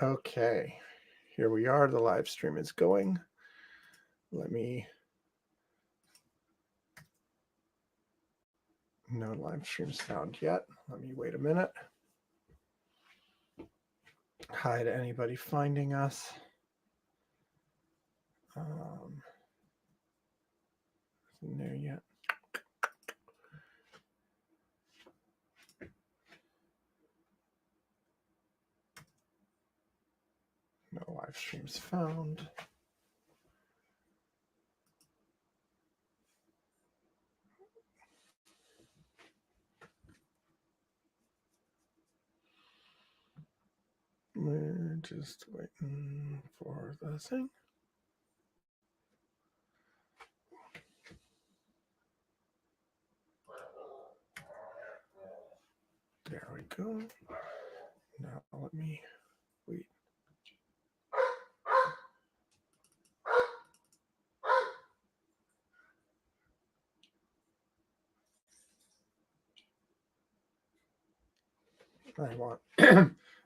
Okay, here we are. The live stream is going. No live streams found yet. Let me wait a minute. Hi to anybody finding us. Isn't there yet? No live streams found. We're just waiting for the thing. There we go. Now let me wait.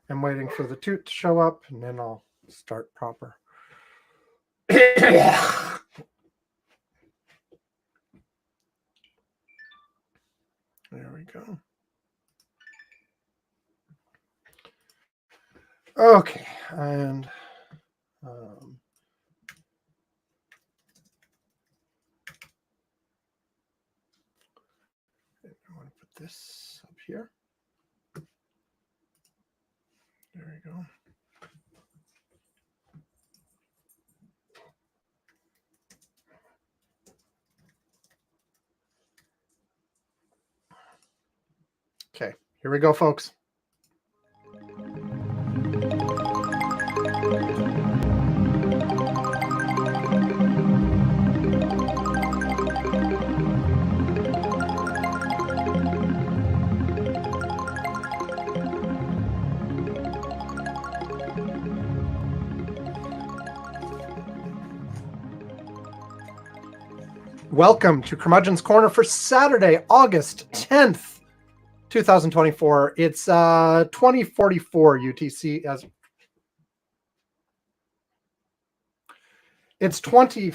I'm waiting for the toot to show up, and then I'll start proper. There we go. Okay, and I want to put this up here. There we go. Okay, here we go, folks. Welcome to Curmudgeon's Corner for Saturday, August 10th, 2024. It's 2044 UTC as it's 20.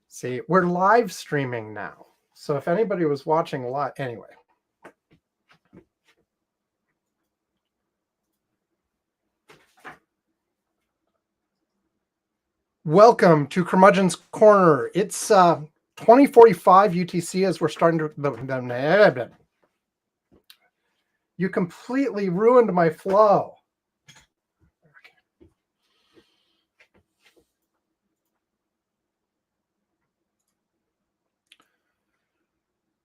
See, we're live streaming now. So if anybody was watching live, anyway. Welcome to Curmudgeon's Corner. It's 2045 UTC as we're starting to... You completely ruined my flow. Okay.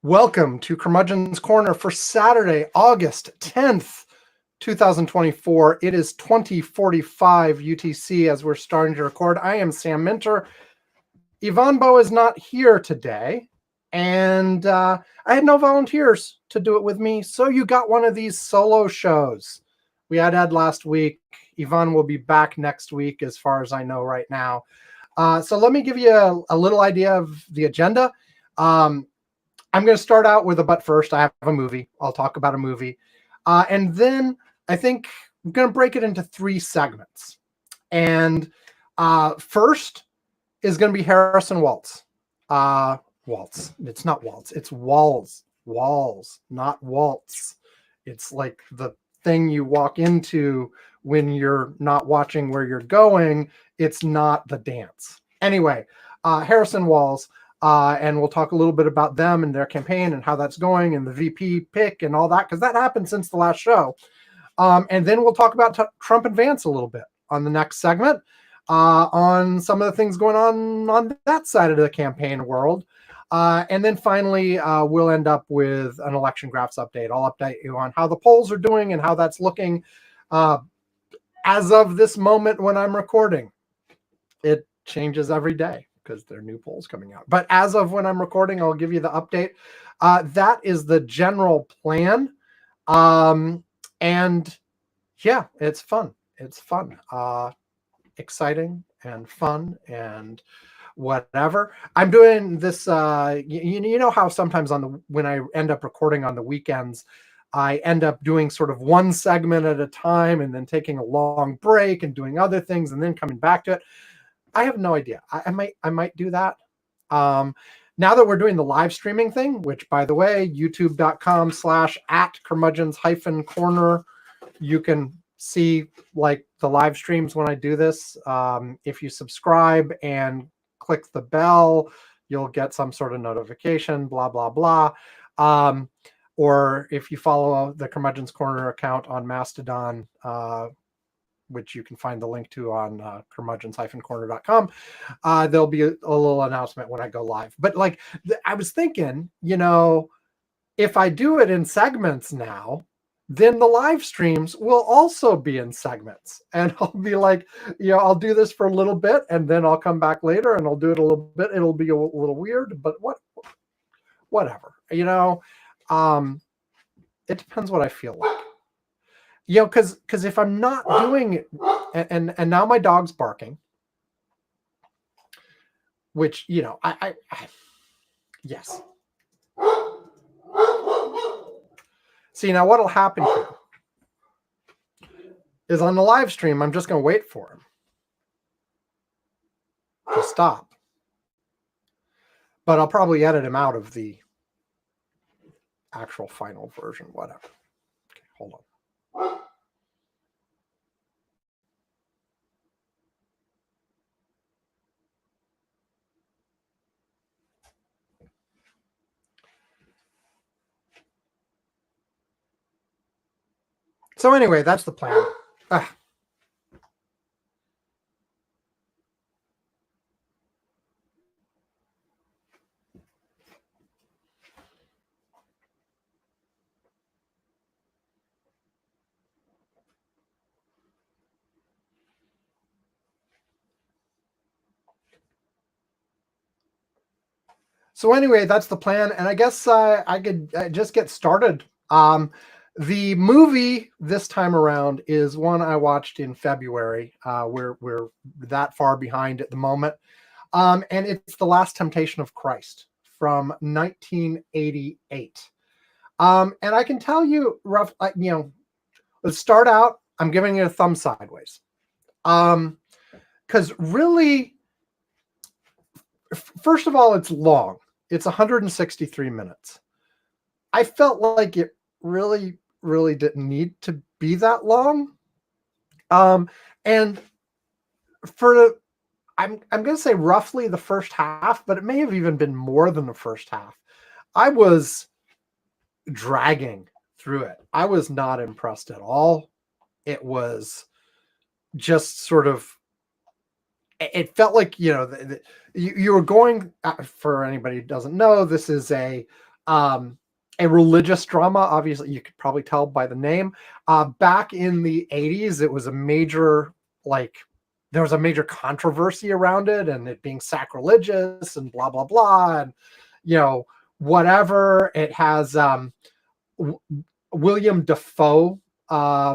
Welcome to Curmudgeon's Corner for Saturday, August 10th, 2024. It is 2045 UTC as we're starting to record. I am Sam Minter. Yvonne Bowe is not here today, and I had no volunteers to do it with me, so you got one of these solo shows. We had Ed last week. Yvonne will be back next week, as far as I know right now. So let me give you a little idea of the agenda. I'm going to start out with a but first. I have a movie. I'll talk about a movie. And then I think I'm going to break it into 3 segments. And first is going to be Harrison Waltz. Waltz. It's not waltz. It's walls. Walls, not waltz. It's like the thing you walk into when you're not watching where you're going. It's not the dance. Anyway, Harrison Waltz. And we'll talk a little bit about them and their campaign and how that's going and the VP pick and all that, because that happened since the last show. And then we'll talk about Trump and Vance a little bit on the next segment, on some of the things going on that side of the campaign world. And then finally, we'll end up with an election graphs update. I'll update you on how the polls are doing and how that's looking as of this moment when I'm recording. It changes every day, because there are new polls coming out. But as of when I'm recording, I'll give you the update. That is the general plan. And yeah, it's fun. It's fun. Exciting and fun. And whatever. I'm doing this. You know how sometimes when I end up recording on the weekends, I end up doing sort of one segment at a time and then taking a long break and doing other things and then coming back to it. I have no idea. I might do that. Now that we're doing the live streaming thing, which by the way, youtube.com/@curmudgeons-corner, you can see like the live streams when I do this. If you subscribe and click the bell, you'll get some sort of notification, blah, blah, blah. Or if you follow the Curmudgeon's Corner account on Mastodon, which you can find the link to on curmudgeons-corner.com, there'll be a little announcement when I go live. But like, I was thinking, if I do it in segments now, then the live streams will also be in segments. And I'll be like, I'll do this for a little bit and then I'll come back later and I'll do it a little bit. It'll be a little weird, but whatever, it depends what I feel like. Because if I'm not doing it, and now my dog's barking, which, I yes. See, now what'll happen here is on the live stream, I'm just going to wait for him to stop. But I'll probably edit him out of the actual final version, whatever. Okay, hold on. So anyway, that's the plan. So anyway, that's the plan, and I guess I could just get started. The movie this time around is one I watched in February. We're that far behind at the moment, and it's The Last Temptation of Christ from 1988. And I can tell you, let's start out. I'm giving it a thumb sideways, because really, first of all, it's long. It's 163 minutes. I felt like it really, really didn't need to be that long. And I'm going to say roughly the first half, but it may have even been more than the first half. I was dragging through it. I was not impressed at all. It was just sort of, it felt like, you were going, for anybody who doesn't know, this is a religious drama. Obviously, you could probably tell by the name. Back in the 80s, it was a major, there was a major controversy around it and it being sacrilegious and blah, blah, blah. And, whatever. It has William Dafoe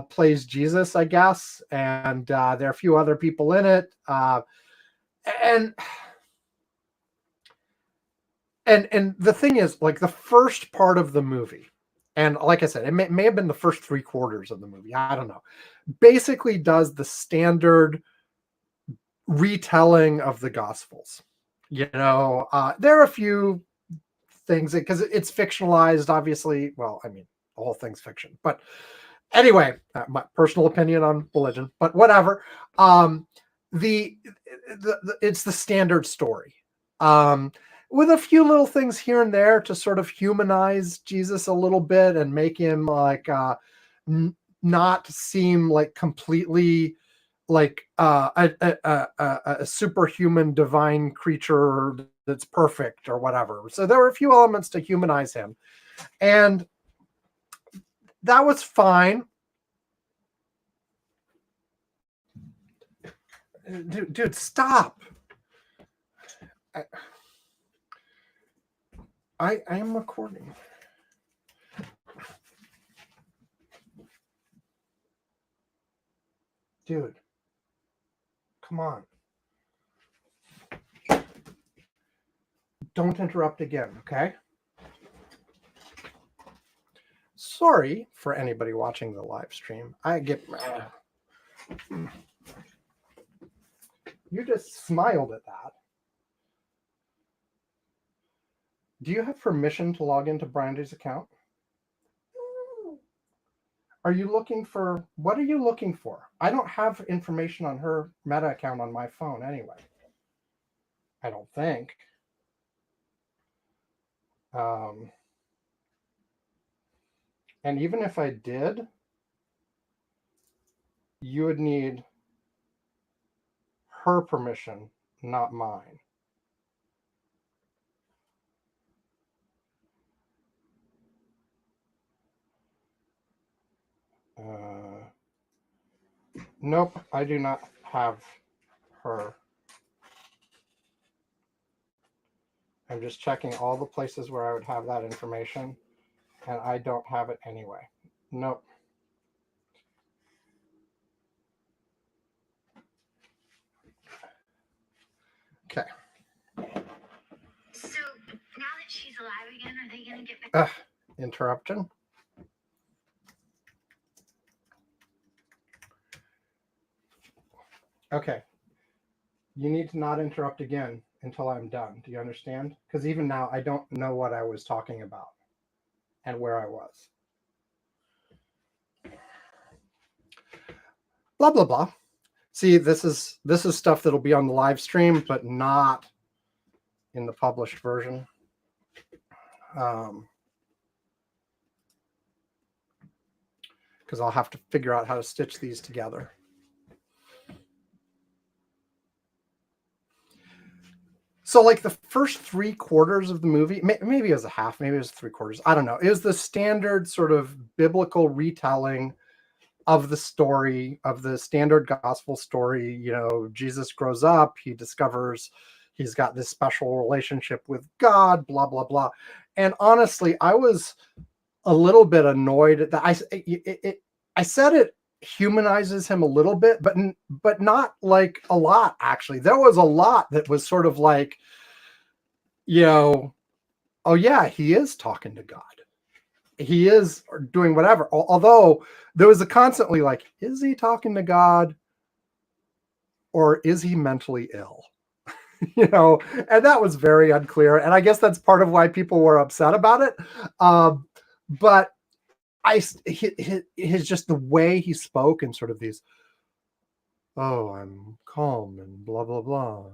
plays Jesus, I guess. And there are a few other people in it. And the thing is, like, the first part of the movie, and like I said, it may have been the first 3/4 of the movie, I don't know, basically does the standard retelling of the Gospels. There are a few things, because it's fictionalized, obviously. Well, I mean, the whole thing's fiction. But anyway, my personal opinion on religion, but whatever. It's the standard story. With a few little things here and there to sort of humanize Jesus a little bit and make him like not seem like completely like a superhuman divine creature that's perfect or whatever. So there were a few elements to humanize him, and that was fine. Dude, stop. I am recording. Dude, come on. don't interrupt again, okay? Sorry for anybody watching the live stream. I get... You just smiled at that. Do you have permission to log into Brandy's account? Are you looking for... What are you looking for? I don't have information on her Meta account on my phone anyway. I don't think. And even if I did, you would need her permission, not mine. Nope, I do not have her. I'm just checking all the places where I would have that information, and I don't have it anyway. Nope. Okay. So now that she's alive again, are they going to get back? Interruption. Okay. You need to not interrupt again until I'm done. Do you understand? Because even now, I don't know what I was talking about and where I was. Blah, blah, blah. See, this is stuff that'll be on the live stream, but not in the published version. Because I'll have to figure out how to stitch these together. So like the first 3/4 of the movie, maybe it was a half, maybe it was 3/4. I don't know. It was the standard sort of biblical retelling of the story, of the standard gospel story. You know, Jesus grows up, he discovers he's got this special relationship with God, blah, blah, blah. And honestly, I was a little bit annoyed at that. I said it humanizes him a little bit, but not like a lot, actually. There was a lot that was sort of like, you know, oh yeah, he is talking to God. He is doing whatever. Although there was a constantly like, is he talking to God or is he mentally ill? You know, and that was very unclear. And I guess that's part of why people were upset about it. But his just the way he spoke and sort of these, oh, I'm calm and blah, blah, blah.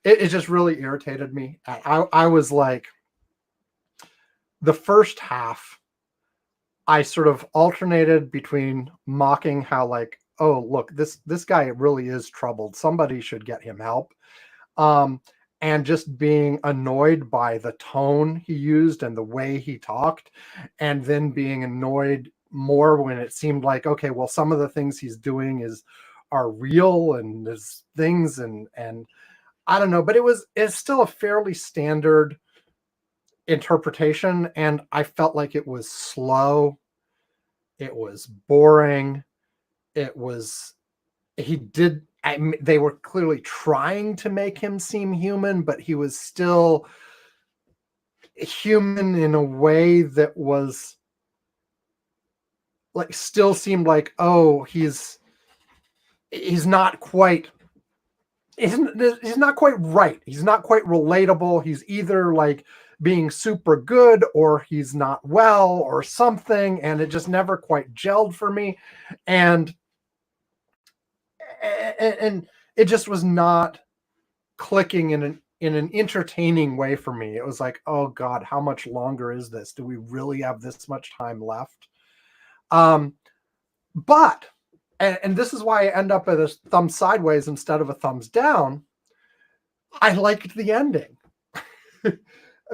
It just really irritated me. I was like, the first half, I sort of alternated between mocking how like, oh, look, this guy really is troubled. Somebody should get him help. And just being annoyed by the tone he used and the way he talked, and then being annoyed more when it seemed like, okay, well, some of the things he's doing are real and there's things and I don't know, but it's still a fairly standard interpretation, and I felt like it was slow, it was boring, they were clearly trying to make him seem human, but he was still human in a way that was like, still seemed like, oh, he's not quite, he's not quite right. He's not quite relatable. He's either like being super good or he's not well or something. And it just never quite gelled for me. And it just was not clicking in an entertaining way for me. It was like, oh God, how much longer is this? Do we really have this much time left? But, and this is why I end up at a thumb sideways instead of a thumbs down, I liked the ending.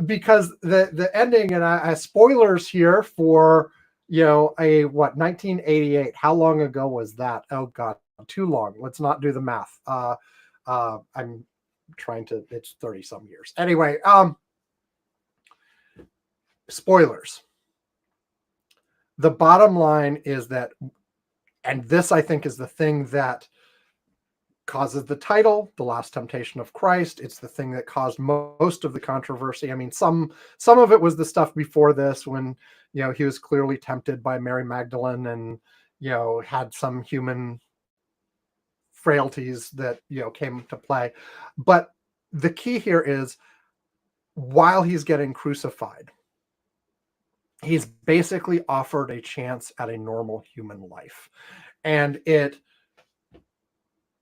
Because the ending, and I spoilers here for, you know, 1988. How long ago was that? Oh God, too long. Let's not do the math. I'm trying to, it's 30 some years. Anyway, spoilers. The bottom line is that, and this I think is the thing that causes the title, The Last Temptation of Christ. It's the thing that caused most of the controversy. I mean, some of it was the stuff before this when, he was clearly tempted by Mary Magdalene and, had some human frailties that, came to play. But the key here is while he's getting crucified, he's basically offered a chance at a normal human life. And it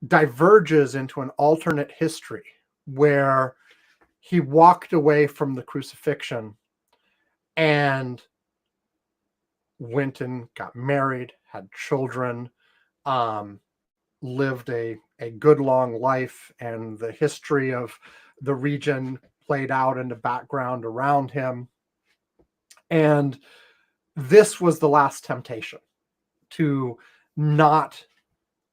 diverges into an alternate history where he walked away from the crucifixion and went and got married, had children, lived a good long life, and the history of the region played out in the background around him. And this was the last temptation, to not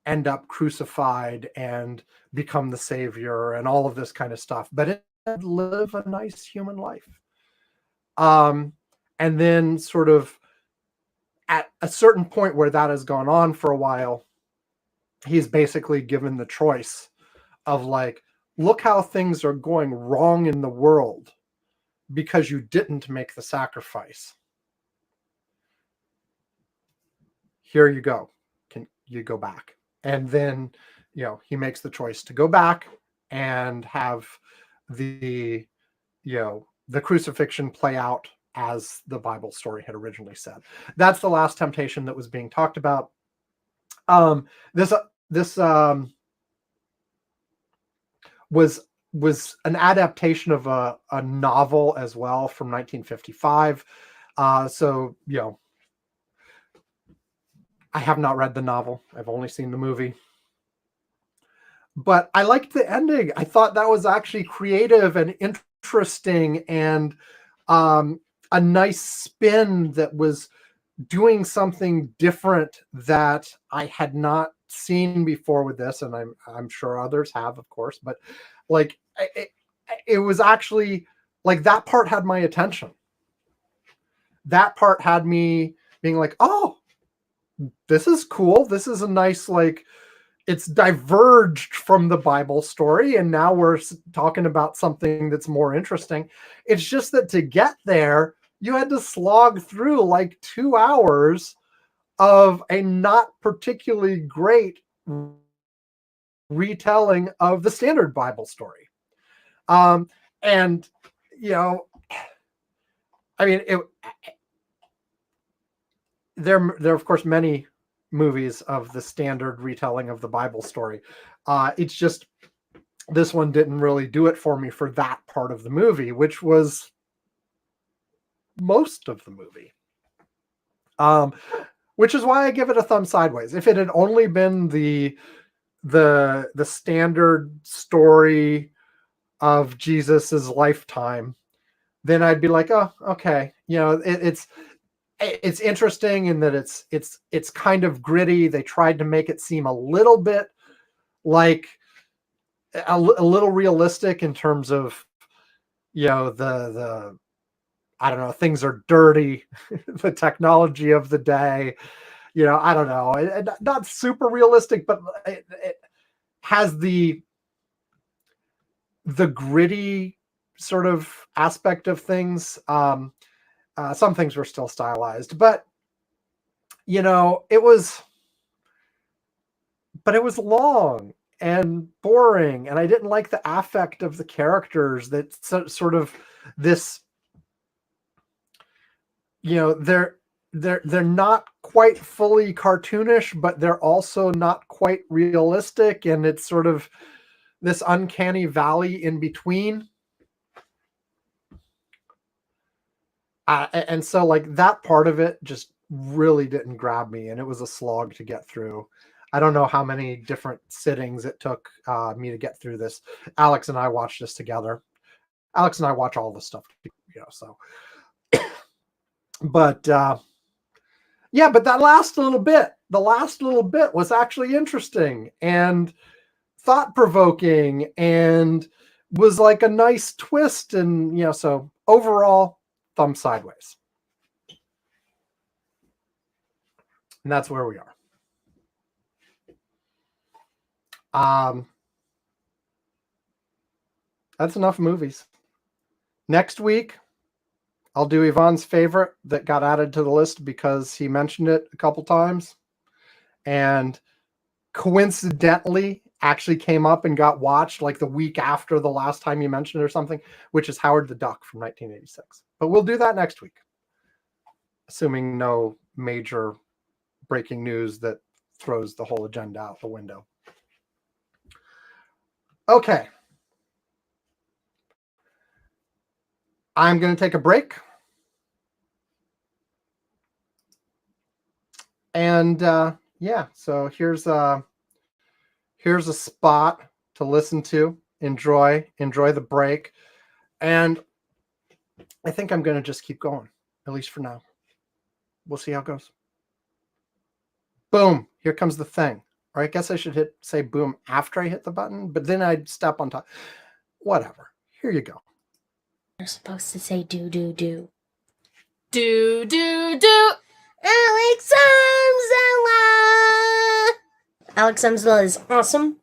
end up crucified and become the savior and all of this kind of stuff, but live a nice human life. And then sort of at a certain point where that has gone on for a while, he's basically given the choice of like, look how things are going wrong in the world because you didn't make the sacrifice. Here you go. Can you go back? And then, he makes the choice to go back and have the crucifixion play out as the Bible story had originally said. That's the last temptation that was being talked about. This was an adaptation of a novel as well from 1955. So, I have not read the novel. I've only seen the movie. But I liked the ending. I thought that was actually creative and interesting and a nice spin that was doing something different that I had not seen before with this. And I'm sure others have, of course. But like it was actually like that part had my attention. That part had me being like, oh, this is cool. This is a nice, like, it's diverged from the Bible story. And now we're talking about something that's more interesting. It's just that to get there, you had to slog through like 2 hours of a not particularly great retelling of the standard Bible story. And, I mean, there are of course many movies of the standard retelling of the Bible story. It's just this one didn't really do it for me for that part of the movie, which was most of the movie. Which is why I give it a thumb sideways. If it had only been the standard story of Jesus's lifetime, then I'd be like, oh, okay, it's interesting in that it's kind of gritty. They tried to make it seem a little bit like a little realistic in terms of, the I don't know, things are dirty, the technology of the day, I don't know, not super realistic, but it has the gritty sort of aspect of things. Some things were still stylized, but it was long and boring, and I didn't like the affect of the characters. That sort of this, they're not quite fully cartoonish, but they're also not quite realistic, and it's sort of this uncanny valley in between. And so like that part of it just really didn't grab me, and it was a slog to get through. I don't know how many different sittings it took me to get through this. Alex and I watched this together. Alex and I watch all this stuff, so. But yeah, but the last little bit was actually interesting and thought-provoking and was like a nice twist. And, so overall, thumb sideways. And that's where we are. That's enough movies. Next week, I'll do Yvonne's favorite that got added to the list because he mentioned it a couple times. And coincidentally, actually came up and got watched like the week after the last time you mentioned it or something, which is Howard the Duck from 1986. But we'll do that next week, assuming no major breaking news that throws the whole agenda out the window. Okay. I'm going to take a break. And yeah, so here's a spot to listen to, enjoy the break. And I think I'm going to just keep going, at least for now. We'll see how it goes. Boom, here comes the thing. Or I guess I should say boom after I hit the button, but then I'd step on top. Whatever. Here you go. You're supposed to say do, do, do. Do, do, do. Alex Amzela! Alex Amzela is awesome.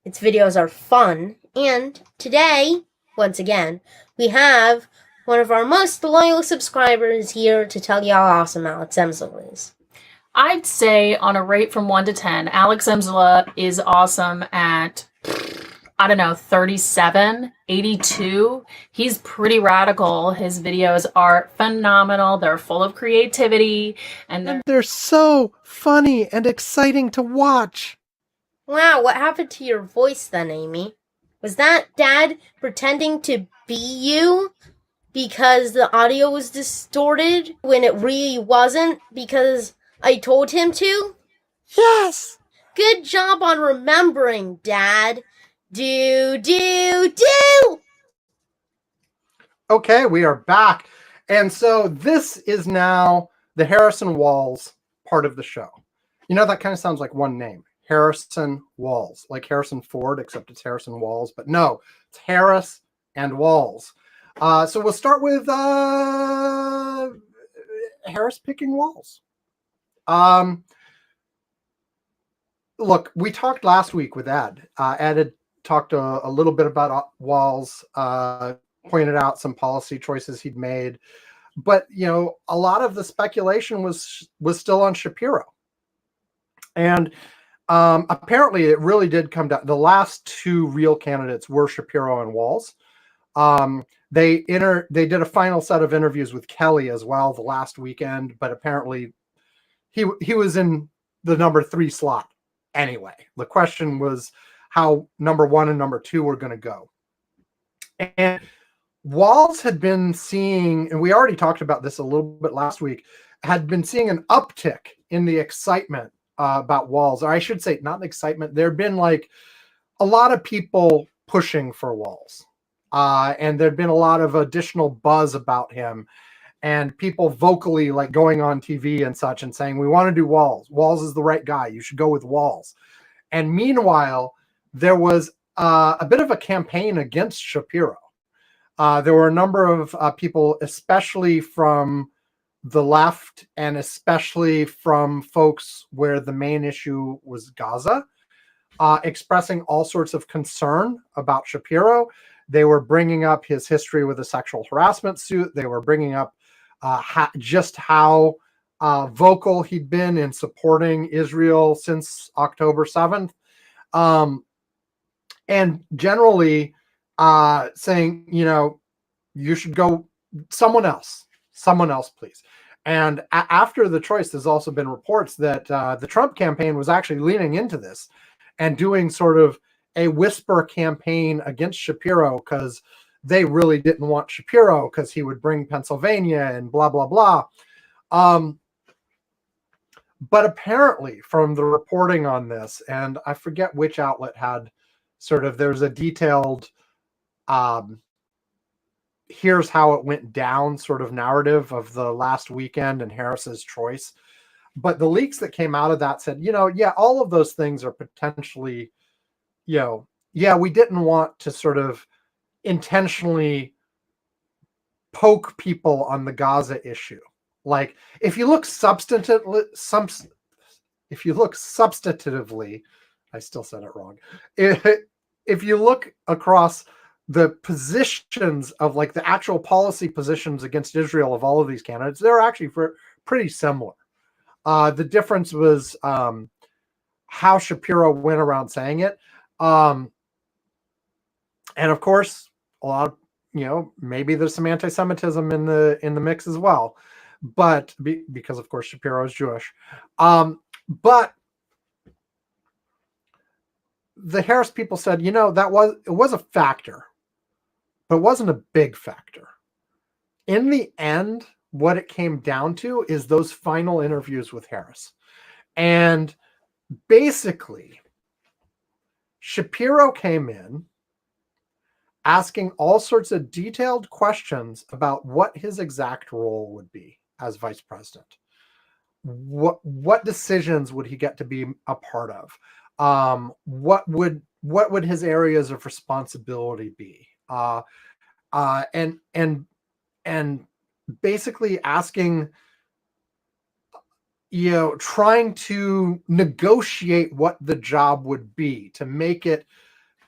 Its videos are fun. And today, once again, we have one of our most loyal subscribers here to tell you how awesome Alex Amzela is. I'd say on a rate from 1 to 10, Alex Amzela is awesome at, I don't know, 37, 82. He's pretty radical. His videos are phenomenal. They're full of creativity. And they're so funny and exciting to watch. Wow, what happened to your voice then, Amy? Was that Dad pretending to be you because the audio was distorted when it really wasn't because I told him to? Yes! Good job on remembering, Dad. Do, do, do! Okay, we are back. And so this is now the Harrison Walls part of the show. You know, that kind of sounds like one name. Harrison Walls. Like Harrison Ford, except it's Harrison Walls. But no, it's Harris and Walls. So we'll start with Harris picking Walls. Look, we talked last week with Ed. Ed had talked a little bit about Walls, pointed out some policy choices he'd made. But, you know, a lot of the speculation was still on Shapiro. And apparently it really did come down. The last two real candidates were Shapiro and Walls. They did a final set of interviews with Kelly as well the last weekend, but apparently he was in the number 3 slot anyway. The question was how number 1 and number 2 were going to go. And Walls had been seeing, and we already talked about this a little bit last week, had been seeing an uptick in the excitement about Walls. Or I should say, not an excitement. There had been like a lot of people pushing for Walls. And there'd been a lot of additional buzz about him. And people vocally like going on TV and such and saying, we want to do Walls. Walls is the right guy. You should go with Walls. And meanwhile, there was a bit of a campaign against Shapiro. There were a number of people, especially from the left and especially from folks where the main issue was Gaza, expressing all sorts of concern about Shapiro. They were bringing up his history with a sexual harassment suit. They were bringing up just how vocal he'd been in supporting Israel since October 7th. And generally saying, you know, you should go someone else, please. And after the choice, there's also been reports that the Trump campaign was actually leaning into this and doing sort of a whisper campaign against Shapiro because they really didn't want Shapiro because he would bring Pennsylvania and blah, blah, blah. But apparently from the reporting on this, and I forget which outlet had sort of, there's a detailed, here's how it went down sort of narrative of the last weekend and Harris's choice. But the leaks that came out of that said, you know, yeah, all of those things are potentially, you know, yeah, we didn't want to sort of intentionally poke people on the Gaza issue. Like if you look substantively, I still said it wrong. If you look across the positions of like the actual policy positions against Israel of all of these candidates, they're actually pretty similar. The difference was how Shapiro went around saying it. And of course, a lot of, maybe there's some anti-Semitism in the mix as well, but because of course Shapiro is Jewish. But the Harris people said, it was a factor, but it wasn't a big factor. In the end, what it came down to is those final interviews with Harris. And basically, Shapiro came in asking all sorts of detailed questions about what his exact role would be as vice president. What decisions would he get to be a part of? What would his areas of responsibility be? And basically asking, trying to negotiate what the job would be to make it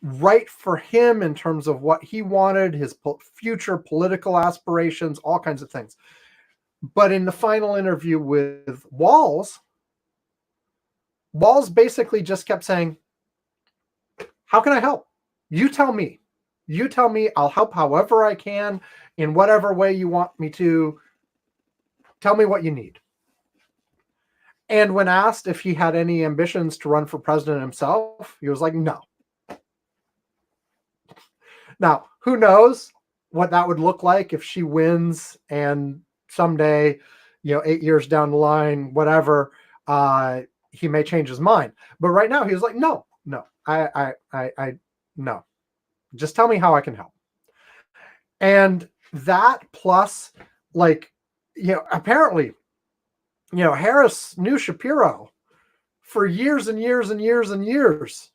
right for him in terms of what he wanted, his future political aspirations, all kinds of things. But in the final interview with Walz basically just kept saying, how can I help? You tell me. I'll help however I can in whatever way you want me to. Tell me what you need. And when asked if he had any ambitions to run for president himself, he was like, no. Now, who knows what that would look like if she wins and someday, 8 years down the line, whatever, he may change his mind. But right now he was like, no, no. Just tell me how I can help. And that plus, apparently, Harris knew Shapiro for years and years and years and years.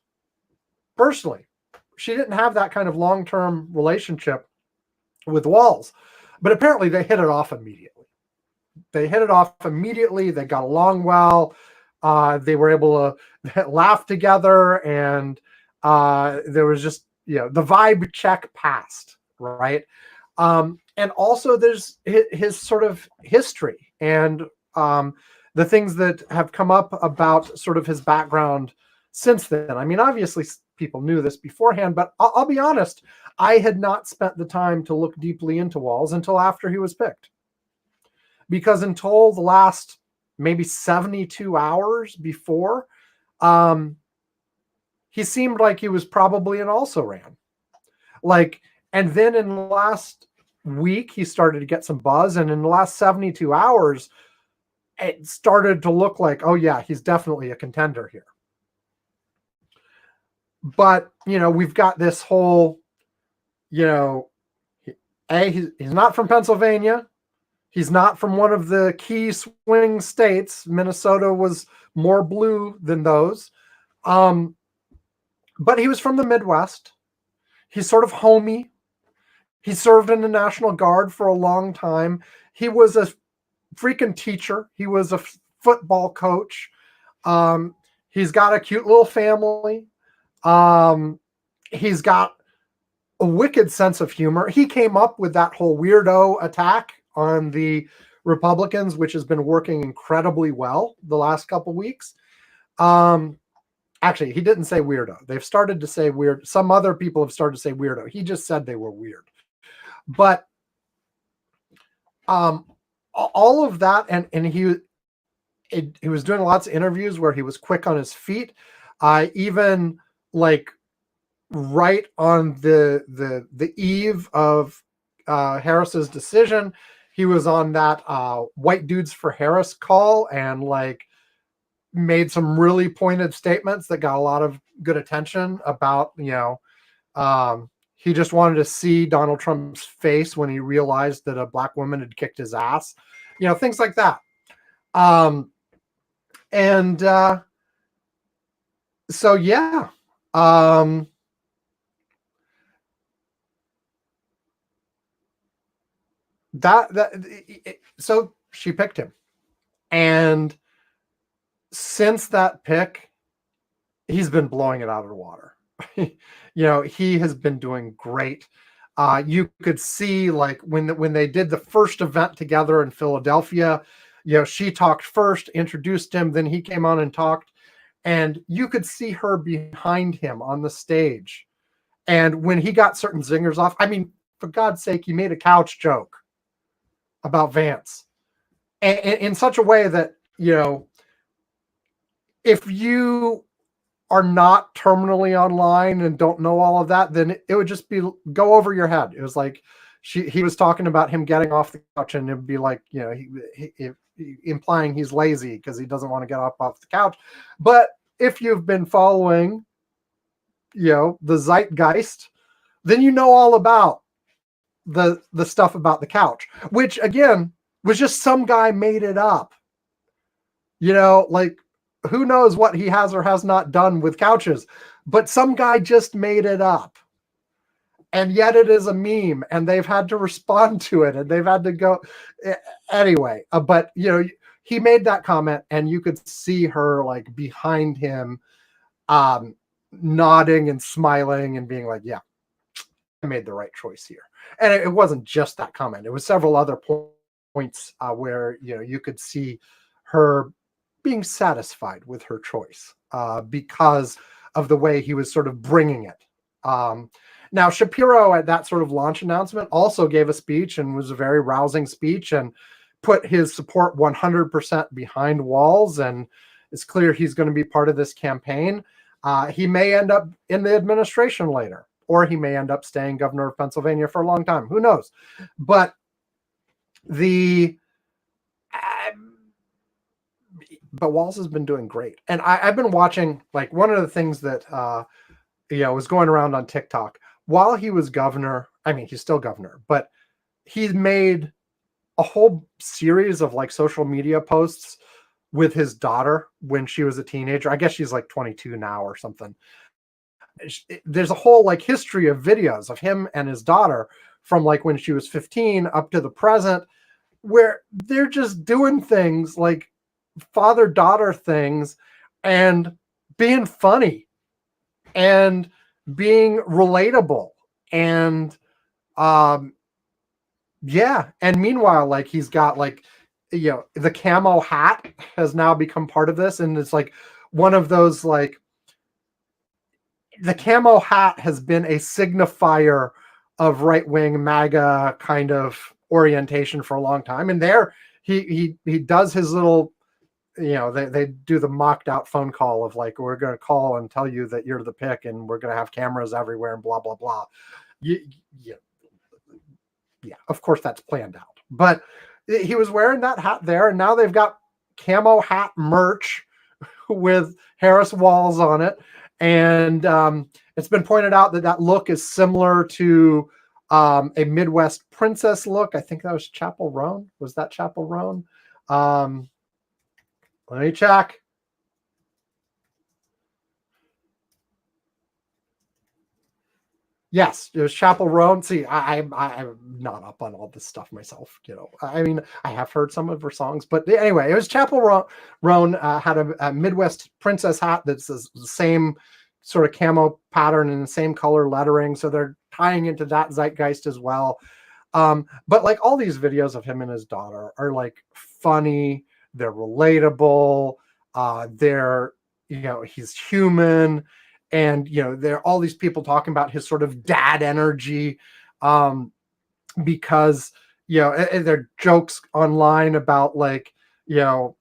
Personally, she didn't have that kind of long-term relationship with Walz, but apparently they hit it off immediately. They got along well. They were able to laugh together, and there was just, the vibe check passed, right? And also there's his sort of history and the things that have come up about sort of his background since then. I mean, obviously people knew this beforehand, but I'll be honest, I had not spent the time to look deeply into Walz until after he was picked. Because until the last maybe 72 hours before, he seemed like he was probably an also-ran. And then in the last week, he started to get some buzz. And in the last 72 hours, it started to look like, oh yeah, he's definitely a contender here. But, we've got this whole, he's not from Pennsylvania. He's not from one of the key swing states. Minnesota was more blue than those. But he was from the Midwest. He's sort of homey. He served in the National Guard for a long time. He was a freaking teacher. He was a football coach. He's got a cute little family. He's got a wicked sense of humor. He came up with that whole weirdo attack on the Republicans, which has been working incredibly well the last couple weeks. Actually, he didn't say weirdo. They've started to say weird. Some other people have started to say weirdo. He just said they were weird. But all of that, and he was doing lots of interviews where he was quick on his feet. Even right on the eve of Harris's decision, he was on that White Dudes for Harris call and made some really pointed statements that got a lot of good attention about, he just wanted to see Donald Trump's face when he realized that a black woman had kicked his ass, things like that. So yeah. So she picked him. And since that pick, he's been blowing it out of the water. He has been doing great. You could see like when they did the first event together in Philadelphia, she talked first, introduced him, then he came on and talked, and you could see her behind him on the stage. And when he got certain zingers off, I mean, for God's sake, he made a couch joke about Vance, and in such a way that, if you are not terminally online and don't know all of that, then it would just go over your head. It was like he was talking about him getting off the couch, and it'd be like, he implying he's lazy because he doesn't want to get off the couch. But if you've been following, the zeitgeist, then you know all about the stuff about the couch, which again was just some guy made it up. Like, who knows what he has or has not done with couches, but some guy just made it up. And yet it is a meme, and they've had to respond to it, and they've had to go anyway. But he made that comment, and you could see her like behind him, nodding and smiling and being like, yeah, I made the right choice here. And it wasn't just that comment. It was several other points where, you could see her being satisfied with her choice because of the way he was sort of bringing it. Now, Shapiro at that sort of launch announcement also gave a speech, and was a very rousing speech, and put his support 100% behind Walz. And it's clear he's going to be part of this campaign. He may end up in the administration later, or he may end up staying governor of Pennsylvania for a long time. Who knows? But but Walz has been doing great. And I've been watching, like, one of the things that, was going around on TikTok while he was governor. I mean, he's still governor, but he's made a whole series of like social media posts with his daughter when she was a teenager. I guess she's like 22 now or something. There's a whole like history of videos of him and his daughter from like when she was 15 up to the present, where they're just doing things like father-daughter things and being funny and being relatable. And and meanwhile, like, he's got like, the camo hat has now become part of this, and it's like one of those, like, the camo hat has been a signifier of right-wing MAGA kind of orientation for a long time. And there he does his little, they do the mocked out phone call of like, we're going to call and tell you that you're the pick, and we're going to have cameras everywhere and blah, blah, blah. Yeah, of course that's planned out. But he was wearing that hat there, and now they've got camo hat merch with Harris Walz on it. And it's been pointed out that look is similar to a Midwest princess look. I think that was Chapel Roan. Was that Chapel Roan? Let me check. Yes, it was Chapel Roan. See, I'm not up on all this stuff myself. I mean, I have heard some of her songs, but anyway, it was Chapel Roan had a Midwest princess hat that's the same sort of camo pattern and the same color lettering. So they're tying into that zeitgeist as well. But like all these videos of him and his daughter are like funny. They're relatable. They're, he's human. And, there are all these people talking about his sort of dad energy because, there are jokes online about like, Tim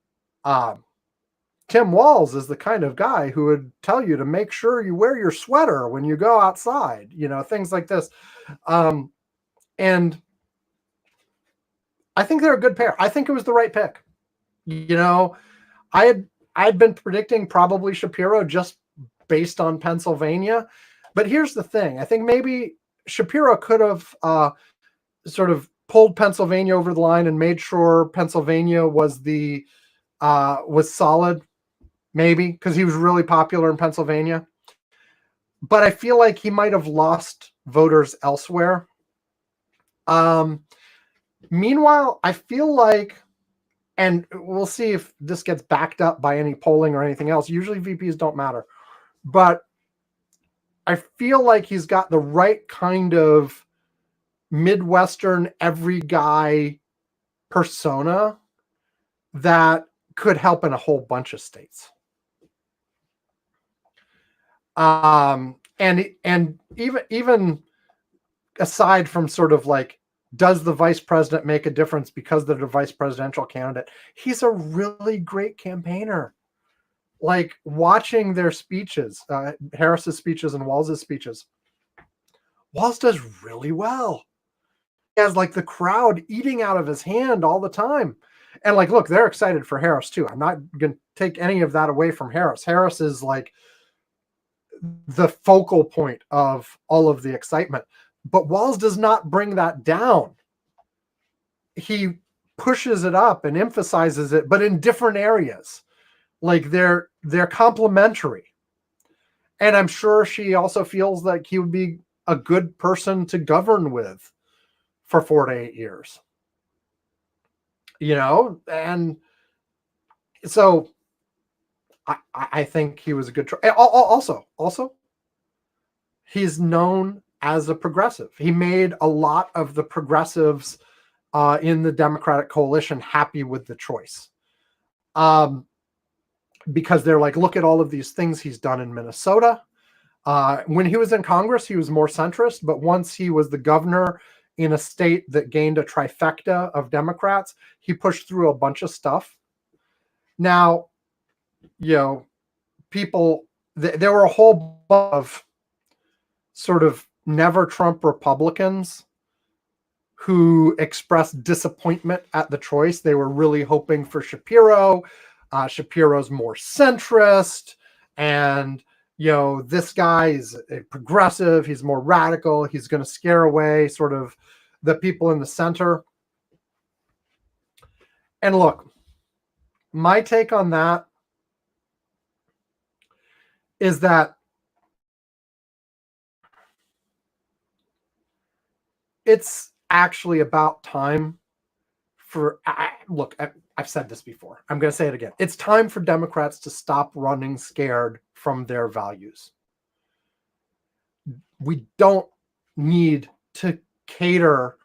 Walz is the kind of guy who would tell you to make sure you wear your sweater when you go outside, things like this. And I think they're a good pair. I think it was the right pick. I'd been predicting probably Shapiro just based on Pennsylvania. But here's the thing. I think maybe Shapiro could have sort of pulled Pennsylvania over the line and made sure Pennsylvania was was solid, maybe, because he was really popular in Pennsylvania. But I feel like he might have lost voters elsewhere. Meanwhile, I feel like, and we'll see if this gets backed up by any polling or anything else. Usually VPs don't matter. but I feel like he's got the right kind of Midwestern every guy persona that could help in a whole bunch of states. And even aside from sort of like, does the vice president make a difference because they're the vice presidential candidate? He's a really great campaigner. Like watching their speeches, Harris's speeches and Walz's speeches, Walz does really well. He has like the crowd eating out of his hand all the time. And like, look, they're excited for Harris too. I'm not going to take any of that away from Harris. Harris is like the focal point of all of the excitement. But Walz does not bring that down. He pushes it up and emphasizes it, but in different areas. Like they're complementary. And I'm sure she also feels like he would be a good person to govern with for 4 to 8 years. You know, and so I think he was a good choice. Also, he's known as a progressive. He made a lot of the progressives in the Democratic coalition happy with the choice. Because they're like, look at all of these things he's done in Minnesota. When he was in Congress, he was more centrist, but once he was the governor in a state that gained a trifecta of Democrats, he pushed through a bunch of stuff. Now, you know, people, there were a whole bunch of sort of never Trump Republicans who expressed disappointment at the choice. They were really hoping for Shapiro. Shapiro's more centrist, and you know, this guy is a progressive. He's more radical. He's going to scare away sort of the people in the center. And look, my take on that is that it's actually about time for, look, I've said this before. I'm going to say it again. It's time for Democrats to stop running scared from their values. We don't need to cater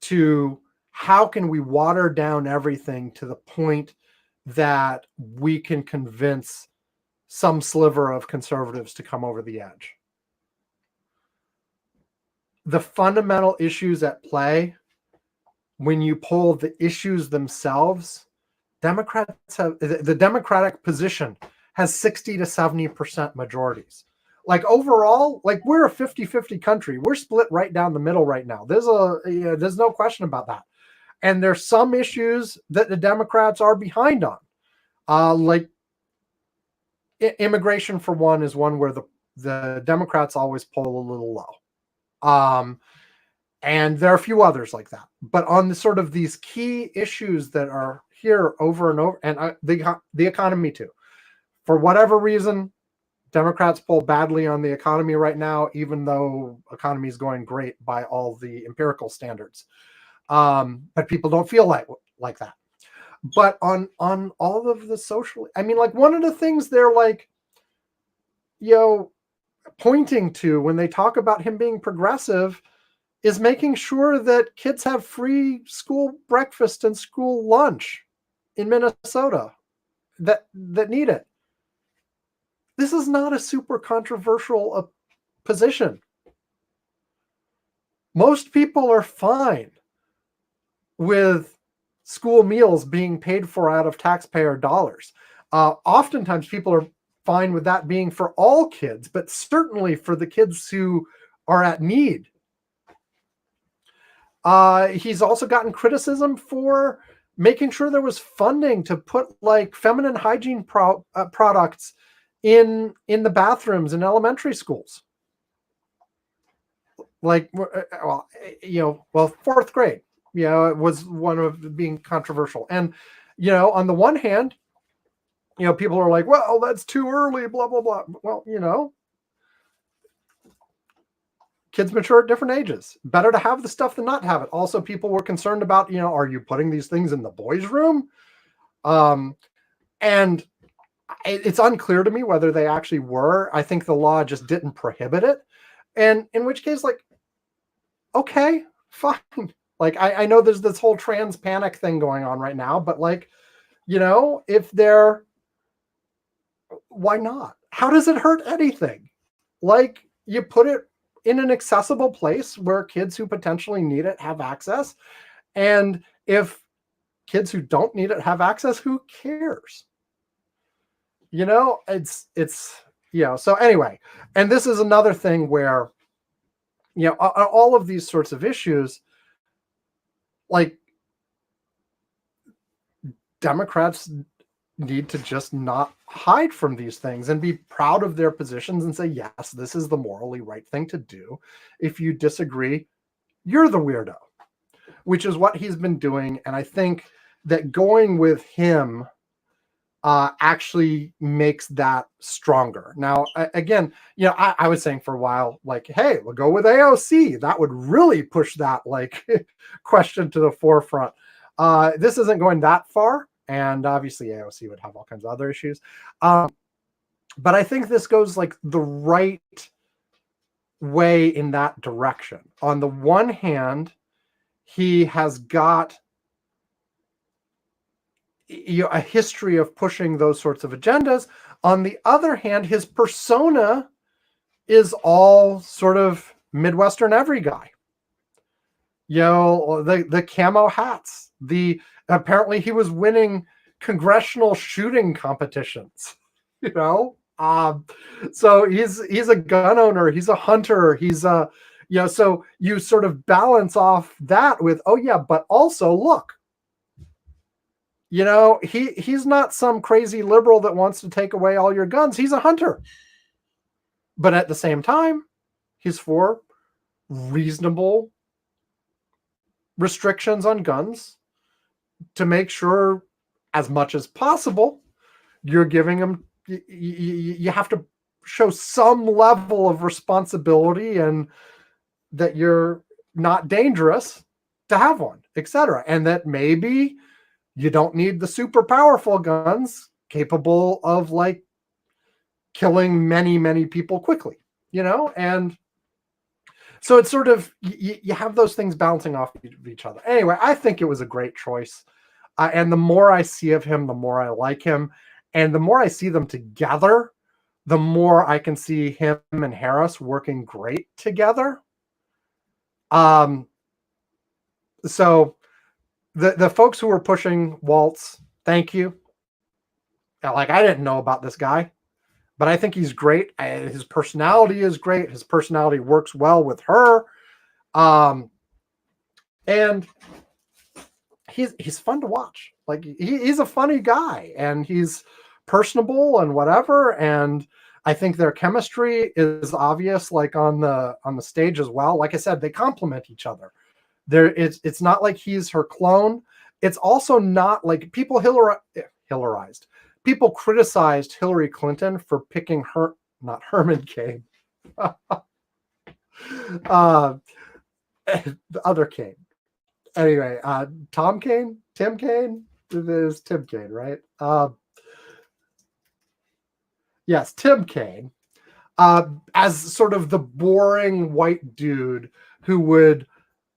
to how can we water down everything to the point that we can convince some sliver of conservatives to come over the edge. The fundamental issues at play, when you poll the issues themselves, Democrats have, the Democratic position has 60 to 70% majorities. Like overall, like we're a 50-50 country. We're split right down the middle right now. There's no question about that. And there's some issues that the Democrats are behind on. Like immigration, for one, is one where the Democrats always poll a little low. And there are a few others like that. But on the sort of these key issues that are here over and over, and the economy too. For whatever reason, Democrats poll badly on the economy right now, even though economy is going great by all the empirical standards. But people don't feel like that. But on all of the social, I mean, like one of the things they're like, you know, pointing to when they talk about him being progressive is making sure that kids have free school breakfast and school lunch in Minnesota that need it. This is not a super controversial position. Most people are fine with school meals being paid for out of taxpayer dollars. Oftentimes people are fine with that being for all kids, but certainly for the kids who are at need. He's also gotten criticism for making sure there was funding to put like feminine hygiene products in the bathrooms in elementary schools. Like, fourth grade, it was one of being controversial. And, on the one hand, people are like, well, that's too early, blah, blah, blah. Well, kids mature at different ages. Better to have the stuff than not have it. Also, people were concerned about, are you putting these things in the boys' room? And it's unclear to me whether they actually were. I think the law just didn't prohibit it. And in which case, like, okay, fine. Like, I know there's this whole trans panic thing going on right now, but like, if they're, why not? How does it hurt anything? Like, you put it in an accessible place where kids who potentially need it have access. And if kids who don't need it have access, who cares? So anyway, and this is another thing where, all of these sorts of issues, like, Democrats need to just not hide from these things and be proud of their positions and say, yes, this is the morally right thing to do. If you disagree, you're the weirdo, which is what he's been doing. And I think that going with him actually makes that stronger. Now, again, I was saying for a while, like, hey, we'll go with AOC. That would really push that like question to the forefront. This isn't going that far. And obviously AOC would have all kinds of other issues. But I think this goes like the right way in that direction. On the one hand, he has got a history of pushing those sorts of agendas. On the other hand, his persona is all sort of Midwestern every guy. The camo hats, apparently he was winning congressional shooting competitions, so he's a gun owner, he's a hunter, he's a, so you sort of balance off that with, oh yeah, but also look, he's not some crazy liberal that wants to take away all your guns. He's a hunter, but at the same time, he's for reasonable restrictions on guns to make sure, as much as possible, you're giving them, you have to show some level of responsibility and that you're not dangerous to have one, etc. And that maybe you don't need the super powerful guns capable of like killing many, many people quickly, and so it's sort of, you have those things bouncing off of each other. Anyway, I think it was a great choice. And the more I see of him, the more I like him. And the more I see them together, the more I can see him and Harris working great together. So the folks who were pushing Waltz, thank you. Like, I didn't know about this guy, but I think he's great. His personality is great. His personality works well with her. And he's fun to watch. Like, he's a funny guy, and he's personable and whatever. And I think their chemistry is obvious, like on the stage as well. Like I said, they complement each other. It's not like he's her clone. It's also not like people Hillarized. People criticized Hillary Clinton for picking not Herman Cain, the other Cain. Anyway, Tim Kaine. There's Tim Kaine, right? Yes, Tim Kaine, as sort of the boring white dude who would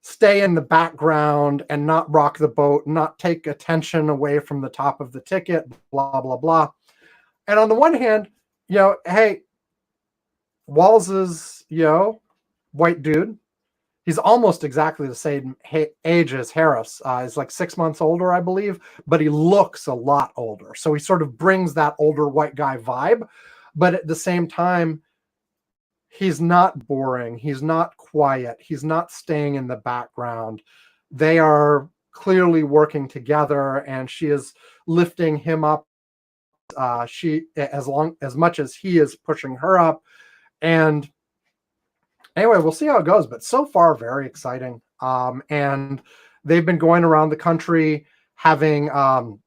stay in the background and not rock the boat, not take attention away from the top of the ticket, blah, blah, blah. And on the one hand, hey, Walz is, white dude. He's almost exactly the same age as Harris. He's like 6 months older, I believe, but he looks a lot older. So he sort of brings that older white guy vibe. But at the same time, he's not boring. He's not quiet. He's not staying in the background. They are clearly working together, and she is lifting him up. She, as much as he is pushing her up. And anyway, we'll see how it goes. But so far, very exciting. And they've been going around the country having the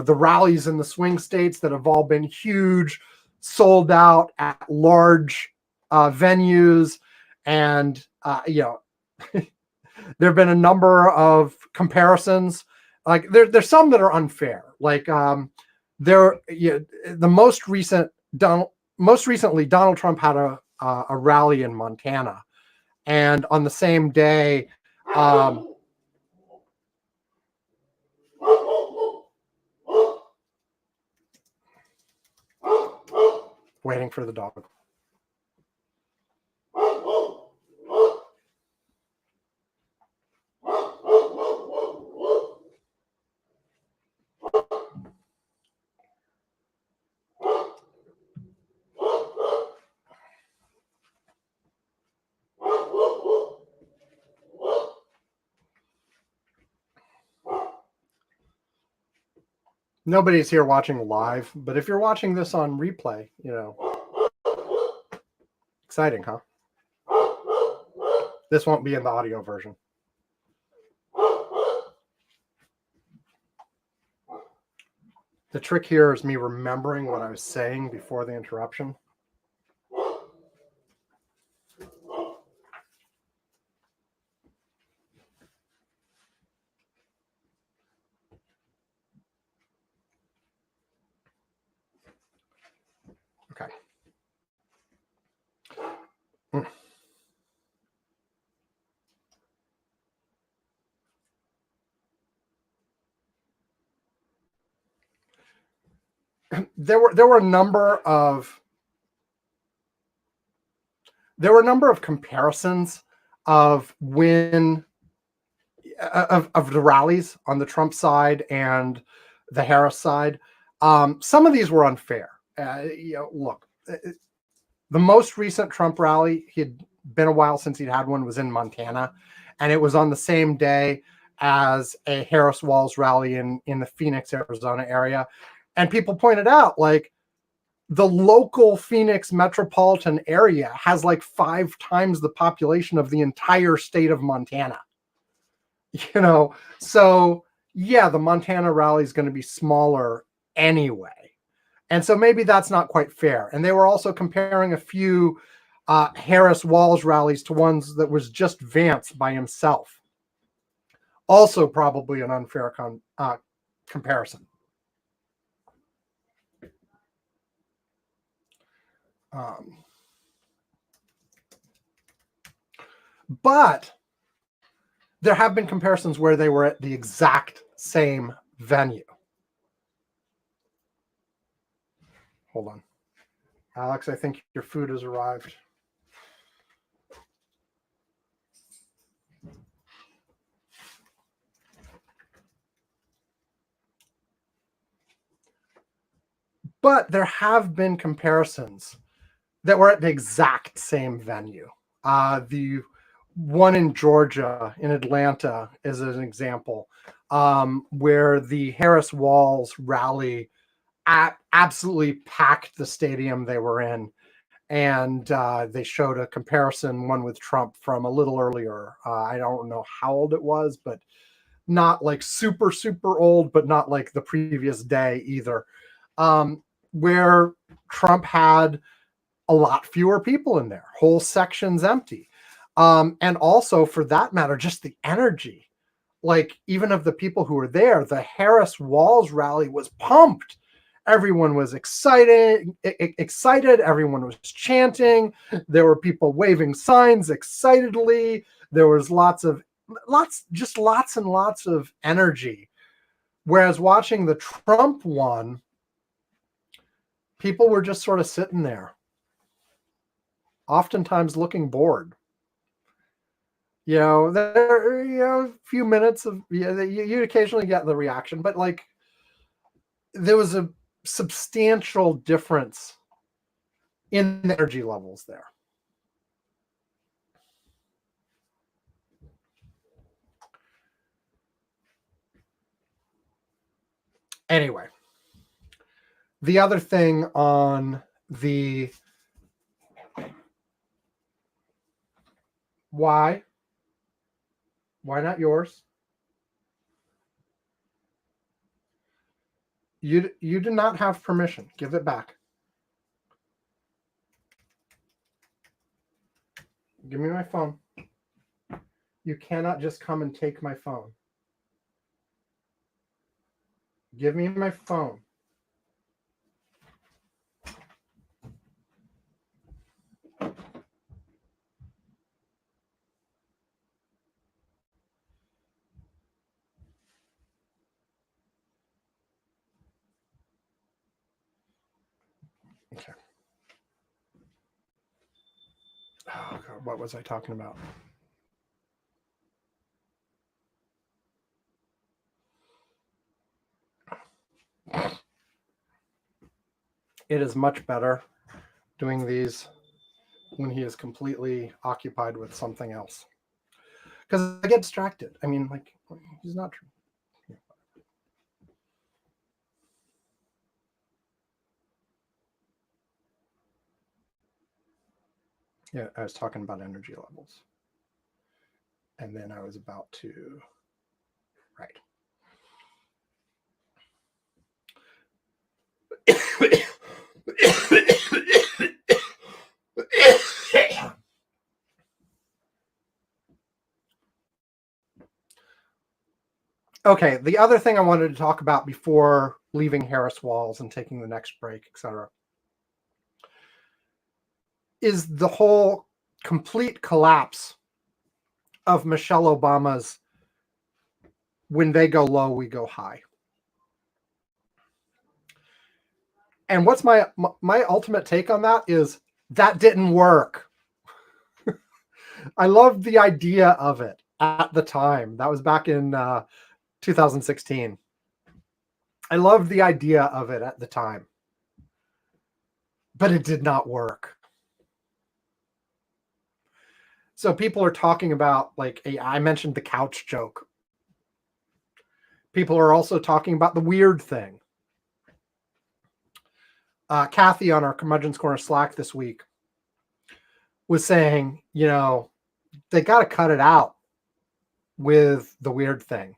rallies in the swing states that have all been huge, sold out at large venues. And, there have been a number of comparisons. Like there's some that are unfair. Like there, yeah, the most recently, Donald Trump had a rally in Montana, and on the same day, waiting for the dog. Nobody's here watching live, but if you're watching this on replay, exciting, huh? This won't be in the audio version. The trick here is me remembering what I was saying before the interruption. Okay. There were a number of comparisons of when of the rallies on the Trump side and the Harris side. Some of these were unfair. Look, the most recent Trump rally, he had been a while since he'd had one, was in Montana, and it was on the same day as a Harris Walz rally in the Phoenix, Arizona area. And people pointed out, like, the local Phoenix metropolitan area has like 5 times the population of the entire state of Montana. So yeah, the Montana rally is going to be smaller anyway. And so maybe that's not quite fair. And they were also comparing a few Harris Walz rallies to ones that was just Vance by himself. Also probably an unfair comparison. But there have been comparisons where they were at the exact same venue. Hold on. Alex, I think your food has arrived. But there have been comparisons that were at the exact same venue. The one in Georgia, in Atlanta, is an example, where the Harris Walz rally absolutely packed the stadium they were in. And they showed a comparison, one with Trump from a little earlier. I don't know how old it was, but not like super, super old, but not like the previous day either. Where Trump had a lot fewer people in there, whole sections empty. And also, for that matter, just the energy, like even of the people who were there, the Harris Walz rally was pumped. Everyone was excited. Everyone was chanting. There were people waving signs excitedly. There was lots and lots of energy. Whereas watching the Trump one, people were just sort of sitting there, oftentimes looking bored. A few minutes of, you'd occasionally get the reaction, but like there was a substantial difference in the energy levels there. Anyway, the other thing on the why not yours? You do not have permission. Give it back. Give me my phone. You cannot just come and take my phone. Give me my phone. Okay. Oh, God, what was I talking about? It is much better doing these when he is completely occupied with something else. Because I get distracted. I mean, like, he's not. Yeah, I was talking about energy levels. And then I was about to. Right. Okay, the other thing I wanted to talk about before leaving Harris Walls and taking the next break, etc., is the whole complete collapse of Michelle Obama's "when they go low, we go high." And what's my ultimate take on that is that didn't work. I loved the idea of it at the time. That was back in 2016. I loved the idea of it at the time, but it did not work. So people are talking about, like, I mentioned the couch joke. People are also talking about the weird thing. Kathy on our Curmudgeon's Corner Slack this week was saying, you know, they got to cut it out with the weird thing.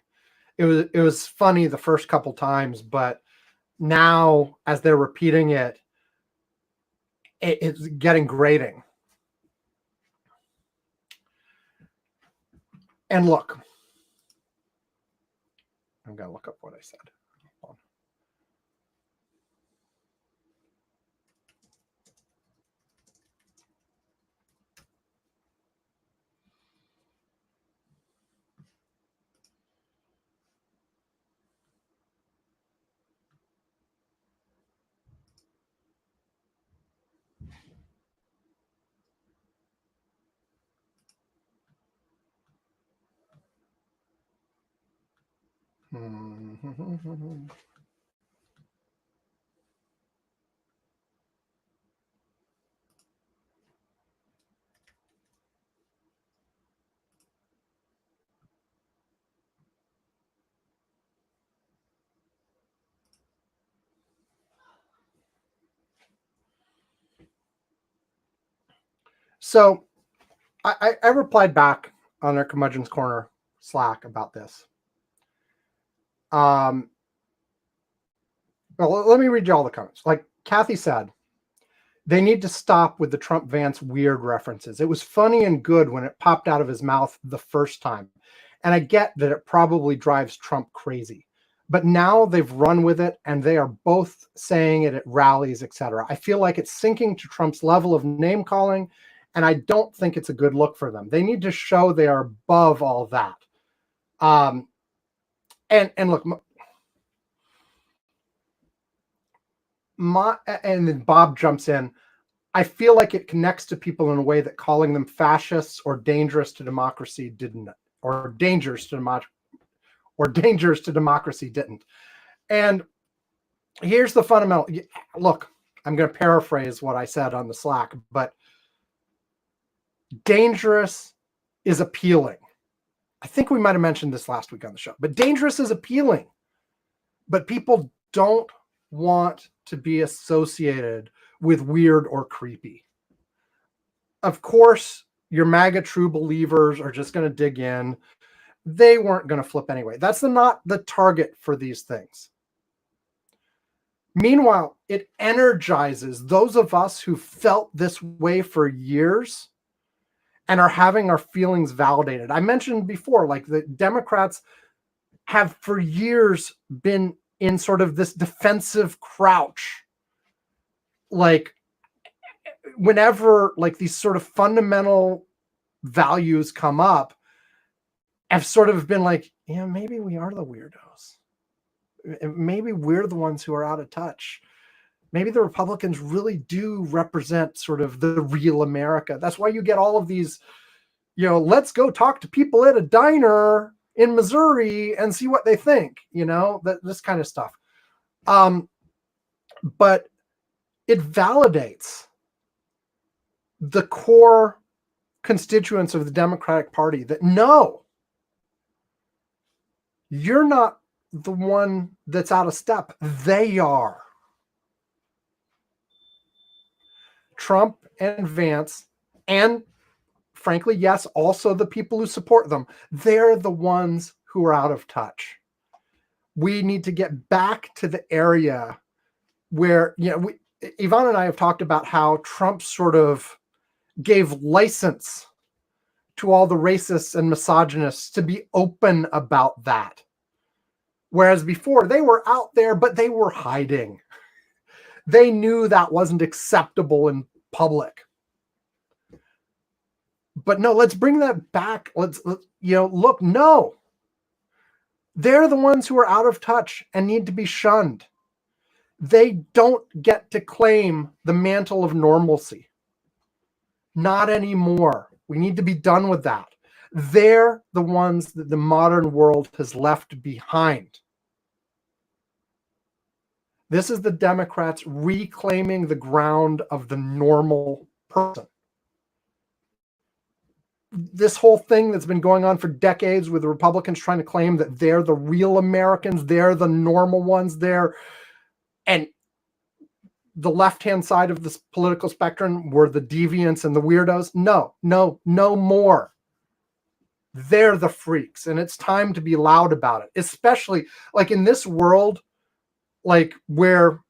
It was funny the first couple times, but now as they're repeating it, it's getting grating. And look, I'm going to look up what I said. Hold on. So I replied back on our Curmudgeon's Corner Slack about this. Well, let me read you all the comments. Like Kathy said, they need to stop with the Trump Vance weird references. It was funny and good when it popped out of his mouth the first time. And I get that it probably drives Trump crazy. But now they've run with it and they are both saying it at rallies, etc. I feel like it's sinking to Trump's level of name calling, and I don't think it's a good look for them. They need to show they are above all that. And look, and then Bob jumps in. I feel like it connects to people in a way that calling them fascists or dangerous to democracy didn't, or dangerous to democracy didn't. And here's the fundamental. Look, I'm going to paraphrase what I said on the Slack, but dangerous is appealing. I think we might have mentioned this last week on the show, but dangerous is appealing. But people don't want to be associated with weird or creepy. Of course, your MAGA true believers are just going to dig in. They weren't going to flip anyway. That's not the target for these things. Meanwhile, it energizes those of us who felt this way for years and are having our feelings validated. I mentioned before, like the Democrats have for years been in sort of this defensive crouch. Like whenever like these sort of fundamental values come up, have sort of been like, yeah, maybe we are the weirdos. Maybe we're the ones who are out of touch. maybe the Republicans really do represent sort of the real America. That's why you get all of these, let's go talk to people at a diner in Missouri and see what they think, this kind of stuff. But it validates the core constituents of the Democratic Party that no, you're not the one that's out of step. They are. Trump and Vance, and frankly, yes, also the people who support them, they're the ones who are out of touch. We need to get back to the area where, Yvonne and I have talked about how Trump sort of gave license to all the racists and misogynists to be open about that. Whereas before, they were out there, but they were hiding. They knew that wasn't acceptable in public. But no, let's bring that back. Let's look, no. They're the ones who are out of touch and need to be shunned. They don't get to claim the mantle of normalcy. Not anymore. We need to be done with that. They're the ones that the modern world has left behind. This is the Democrats reclaiming the ground of the normal person. This whole thing that's been going on for decades with the Republicans trying to claim that they're the real Americans, they're the normal ones, and the left-hand side of this political spectrum were the deviants and the weirdos. No more. They're the freaks, and it's time to be loud about it, especially like in this world, like where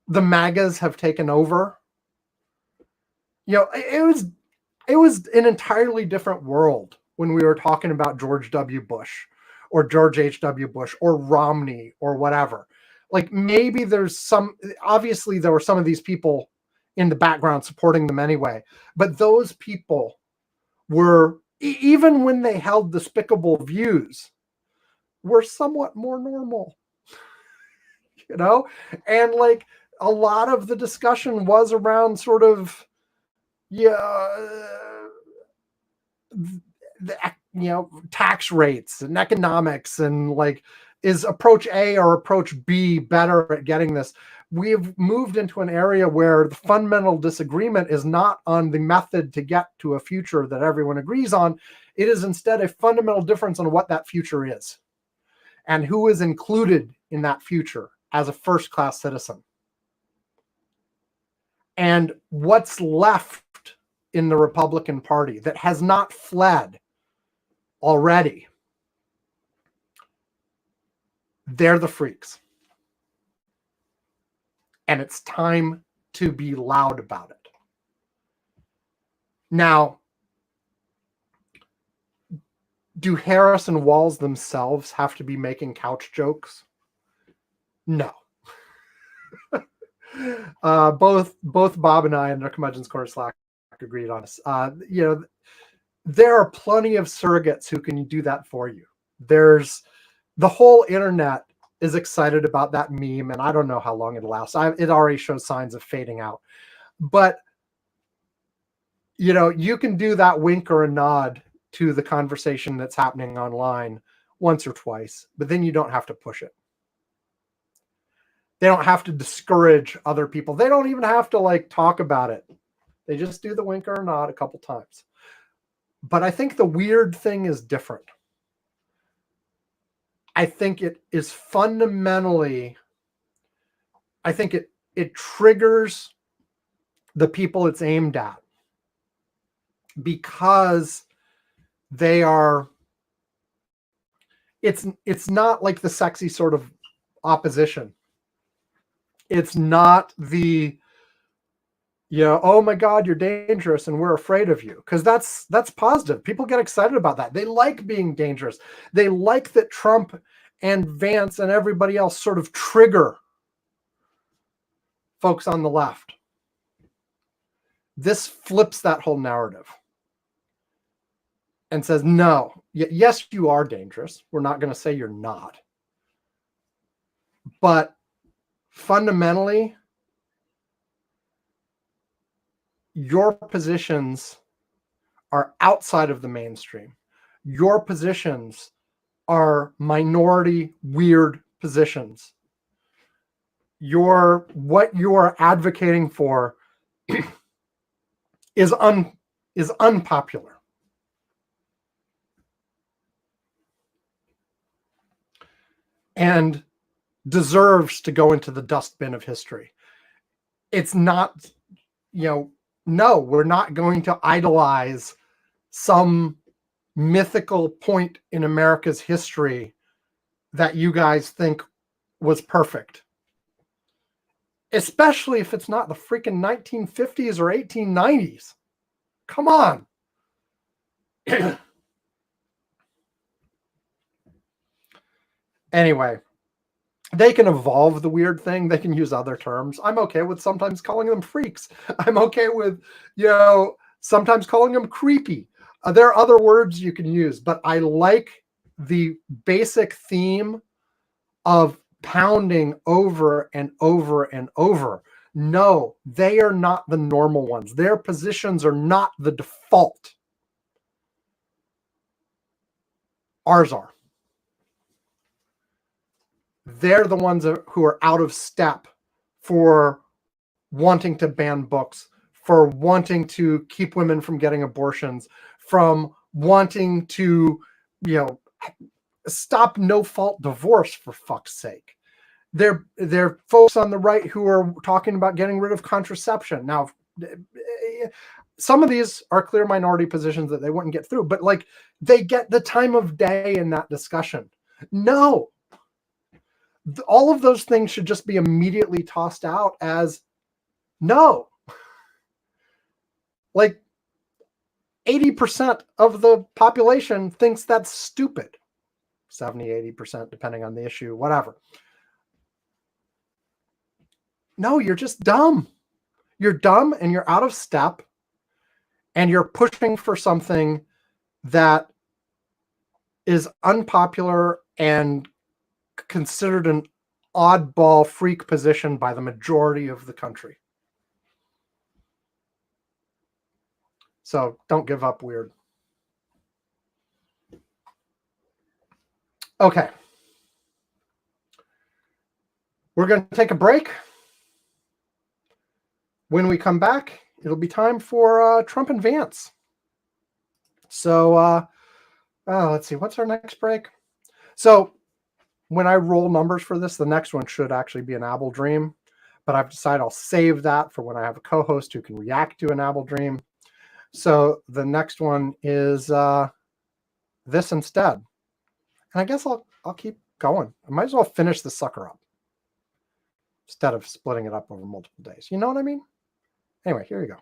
the MAGAs have taken over. It was an entirely different world when we were talking about George W. Bush or George H.W. Bush or Romney or whatever. Like maybe obviously there were some of these people in the background supporting them anyway, but those people were, even when they held despicable views, were somewhat more normal, and like a lot of the discussion was around sort of, tax rates and economics and like, is approach A or approach B better at getting this? We've moved into an area where the fundamental disagreement is not on the method to get to a future that everyone agrees on. It is instead a fundamental difference on what that future is and who is included in that future as a first-class citizen. And what's left in the Republican Party that has not fled already. They're the freaks. And it's time to be loud about it. Now, do Harris and Walz themselves have to be making couch jokes? No. Both Bob and I in the Curmudgeon's Corner Slack agreed on this. There are plenty of surrogates who can do that for you. There's the whole internet is excited about that meme, and I don't know how long it'll last. It already shows signs of fading out. But, you can do that wink or a nod to the conversation that's happening online once or twice, but then you don't have to push it. They don't have to discourage other people. They don't even have to talk about it. They just do the wink or a nod a couple times. But I think the weird thing is different. I think it is fundamentally, it triggers the people it's aimed at because they are, it's not like the sexy sort of opposition. It's not the, oh my God, you're dangerous and we're afraid of you. Because that's positive. People get excited about that. They like being dangerous. They like that Trump and Vance and everybody else sort of trigger folks on the left. This flips that whole narrative and says, no, yes, you are dangerous. We're not going to say you're not. But fundamentally, your positions are outside of the mainstream. Your positions are minority, weird positions. What you are advocating for is unpopular. And deserves to go into the dustbin of history. It's not, no, we're not going to idolize some mythical point in America's history that you guys think was perfect. Especially if it's not the freaking 1950s or 1890s. Come on. Anyway, they can evolve the weird thing. They can use other terms. I'm okay with sometimes calling them freaks. I'm okay with, sometimes calling them creepy. There are other words you can use, but I like the basic theme of pounding over and over and over. No, they are not the normal ones. Their positions are not the default. Ours are. They're the ones who are out of step for wanting to ban books, for wanting to keep women from getting abortions, from wanting to, stop no-fault divorce, for fuck's sake. They're folks on the right who are talking about getting rid of contraception. Now, some of these are clear minority positions that they wouldn't get through, but they get the time of day in that discussion. No. All of those things should just be immediately tossed out as no. 80% of the population thinks that's stupid. 70, 80%, depending on the issue, whatever. No, you're just dumb. You're dumb and you're out of step and you're pushing for something that is unpopular and considered an oddball freak position by the majority of the country. So don't give up weird. Okay. We're going to take a break. When we come back, it'll be time for Trump and Vance. So let's see. What's our next break? So when I roll numbers for this, the next one should actually be an Apple Dream, but I've decided I'll save that for when I have a co-host who can react to an Apple Dream. So the next one is this instead. And I guess I'll keep going. I might as well finish the sucker up instead of splitting it up over multiple days. You know what I mean? Anyway, here you go.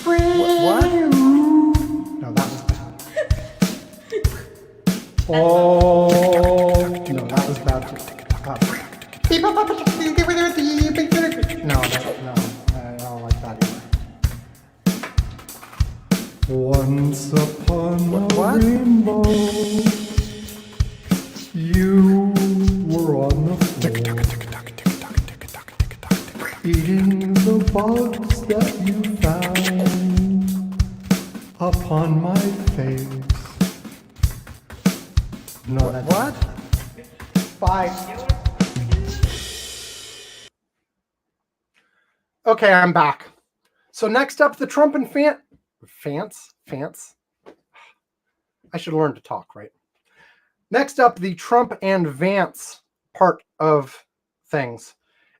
What? No, that was bad. Oh, no, that was bad. No, I don't like that either. Once upon a rainbow, you were on the floor, eating the bugs that you found upon my face. No, that's what? Bye. Okay, I'm back. So next up, the Trump and Vance. I should learn to talk, right? Next up, the Trump and Vance part of things.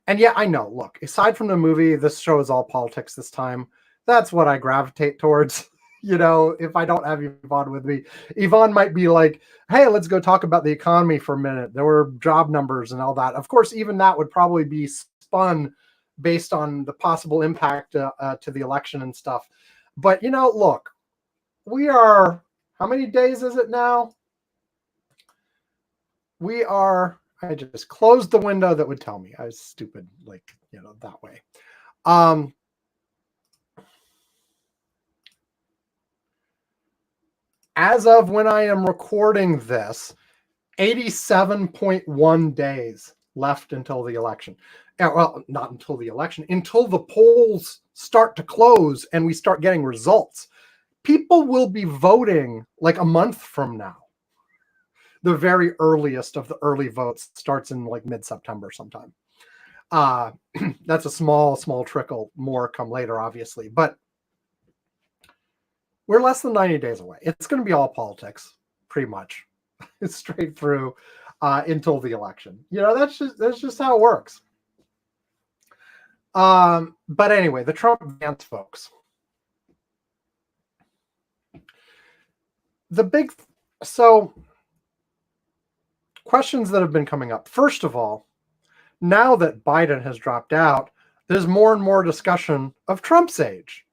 And yeah, I know, look, aside from the movie, this show is all politics this time. That's what I gravitate towards. If I don't have Yvonne with me, Yvonne might be like, hey, let's go talk about the economy for a minute. There were job numbers and all that. Of course, even that would probably be spun based on the possible impact to the election and stuff. But, look, we are, how many days is it now? I just closed the window that would tell me. I was stupid, that way. As of when I am recording this, 87.1 days left until the election. well, not until the election, until the polls start to close and we start getting results. People will be voting like a month from now. The very earliest of the early votes starts in like mid-September sometime. That's a small trickle. More come later, obviously, but we're less than 90 days away. It's going to be all politics, pretty much. It's straight through until the election. That's just how it works. But anyway, the Trump Vance folks. So questions that have been coming up. First of all, now that Biden has dropped out, there's more and more discussion of Trump's age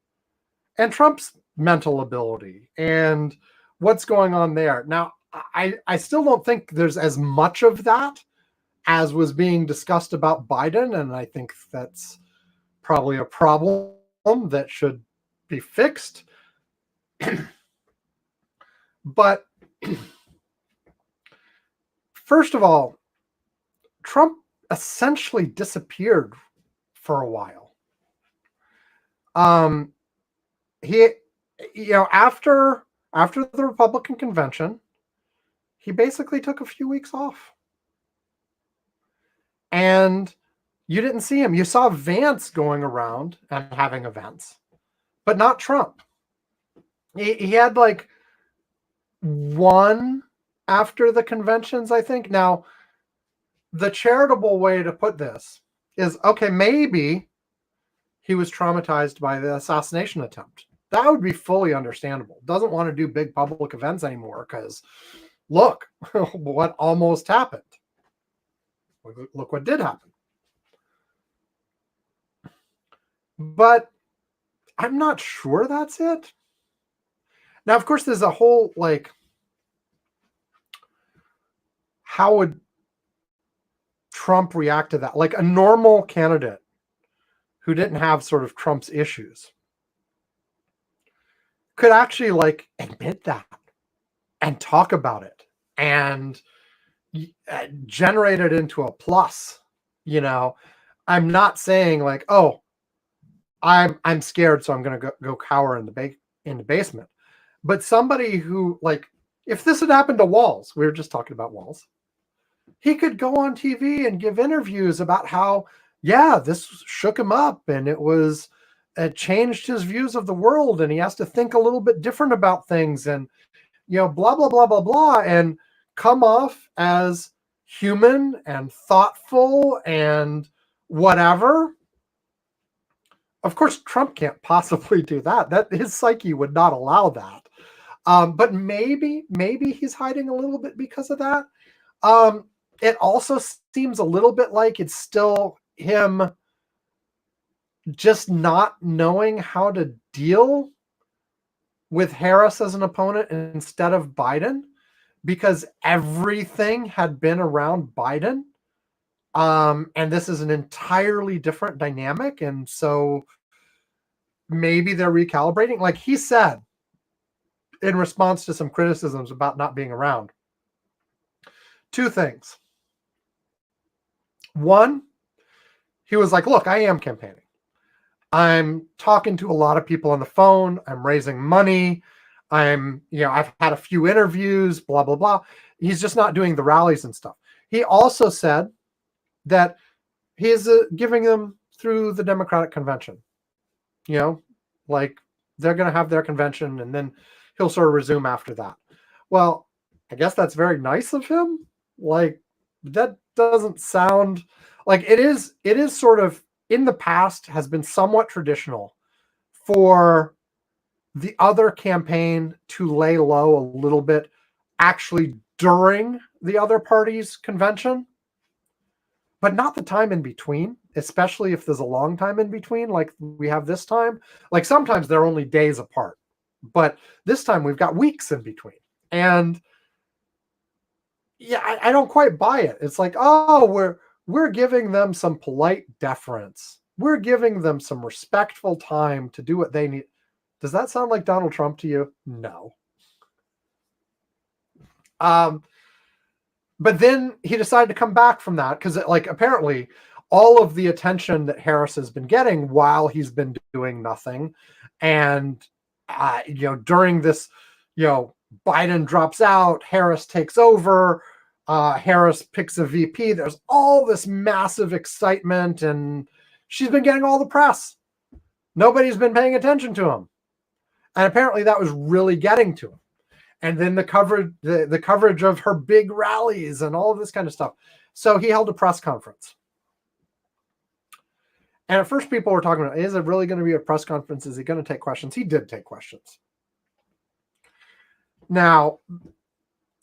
and Trump's mental ability and what's going on there. Now, I still don't think there's as much of that as was being discussed about Biden, and I think that's probably a problem that should be fixed. But first of all, Trump essentially disappeared for a while. He, after the Republican convention, he basically took a few weeks off. And you didn't see him. You saw Vance going around and having events, but not Trump. He had like one after the conventions, I think. Now, the charitable way to put this is, okay, maybe he was traumatized by the assassination attempt. That would be fully understandable. Doesn't want to do big public events anymore because look what almost happened. Look what did happen. But I'm not sure that's it. Now, of course, there's a whole, like, how would Trump react to that? Like a normal candidate who didn't have sort of Trump's issues could actually like admit that and talk about it and generate it into a plus. I'm not saying like, oh, I'm scared, so I'm going to go cower in the basement. But somebody who, like, if this had happened to Walz, we were just talking about Walz, he could go on TV and give interviews about how, yeah, this shook him up and it changed his views of the world and he has to think a little bit different about things and, blah, blah, blah, blah, blah, and come off as human and thoughtful and whatever. Of course, Trump can't possibly do that. That his psyche would not allow that. But maybe he's hiding a little bit because of that. It also seems a little bit like it's still him just not knowing how to deal with Harris as an opponent instead of Biden, because everything had been around Biden. And this is an entirely different dynamic. And so maybe they're recalibrating. Like he said, in response to some criticisms about not being around, two things. One, he was like, look, I am campaigning. I'm talking to a lot of people on the phone. I'm raising money. I've had a few interviews, blah, blah, blah. He's just not doing the rallies and stuff. He also said that he is giving them through the Democratic convention. Like they're going to have their convention and then he'll sort of resume after that. Well, I guess that's very nice of him. Like that doesn't sound like it is sort of in the past has been somewhat traditional for the other campaign to lay low a little bit actually during the other party's convention, but not the time in between, especially if there's a long time in between, like we have this time. Like sometimes they're only days apart, but this time we've got weeks in between. And yeah, I don't quite buy it. It's like, oh, we're giving them some polite deference. We're giving them some respectful time to do what they need. Does that sound like Donald Trump to you? No. But then he decided to come back from that because, like, apparently all of the attention that Harris has been getting while he's been doing nothing. And, during this, Biden drops out, Harris takes over, Harris picks a VP. There's all this massive excitement, and she's been getting all the press. Nobody's been paying attention to him. And apparently that was really getting to him. And then the coverage of her big rallies and all of this kind of stuff. So he held a press conference. And at first people were talking about, is it really going to be a press conference? Is he going to take questions? He did take questions. Now,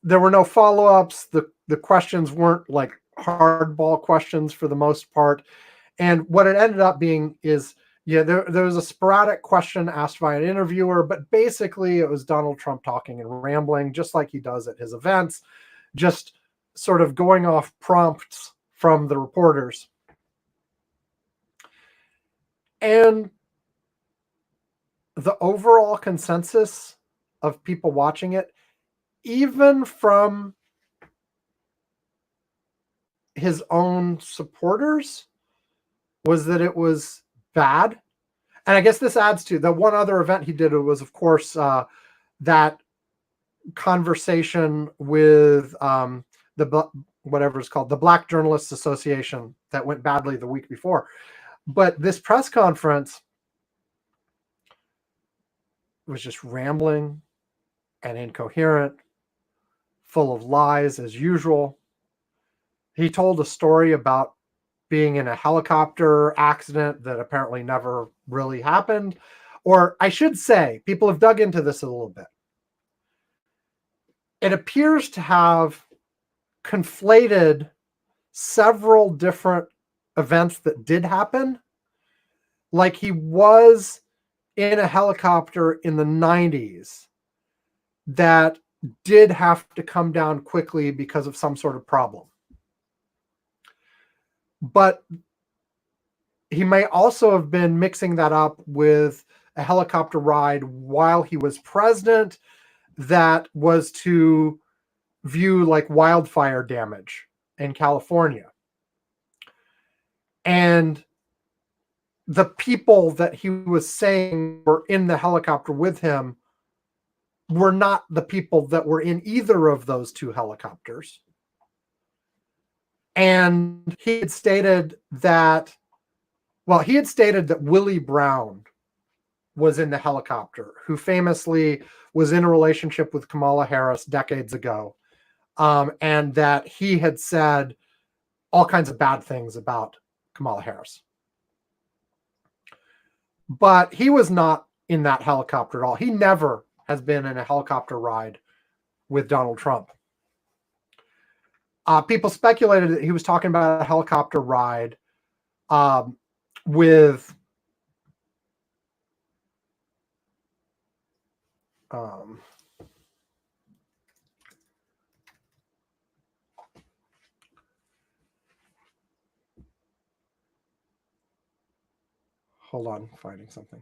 there were no follow-ups. The questions weren't like hardball questions for the most part. And what it ended up being is, there was a sporadic question asked by an interviewer, but basically it was Donald Trump talking and rambling, just like he does at his events, just sort of going off prompts from the reporters. And the overall consensus of people watching it, even from his own supporters, was that it was bad. And I guess this adds to the one other event he did. It was, of course, that conversation with whatever it's called, the Black Journalists Association, that went badly the week before. But this press conference was just rambling and incoherent, full of lies as usual. He told a story about being in a helicopter accident that apparently never really happened. Or I should say, people have dug into this a little bit. It appears to have conflated several different events that did happen. Like he was in a helicopter in the 90s that did have to come down quickly because of some sort of problem. But he may also have been mixing that up with a helicopter ride while he was president that was to view like wildfire damage in California. And the people that he was saying were in the helicopter with him were not the people that were in either of those two helicopters. And he had stated that Willie Brown was in the helicopter, who famously was in a relationship with Kamala Harris decades ago, and that he had said all kinds of bad things about Kamala Harris. But he was not in that helicopter at all. He never has been in a helicopter ride with Donald Trump. People speculated that he was talking about a helicopter ride with hold on, finding something.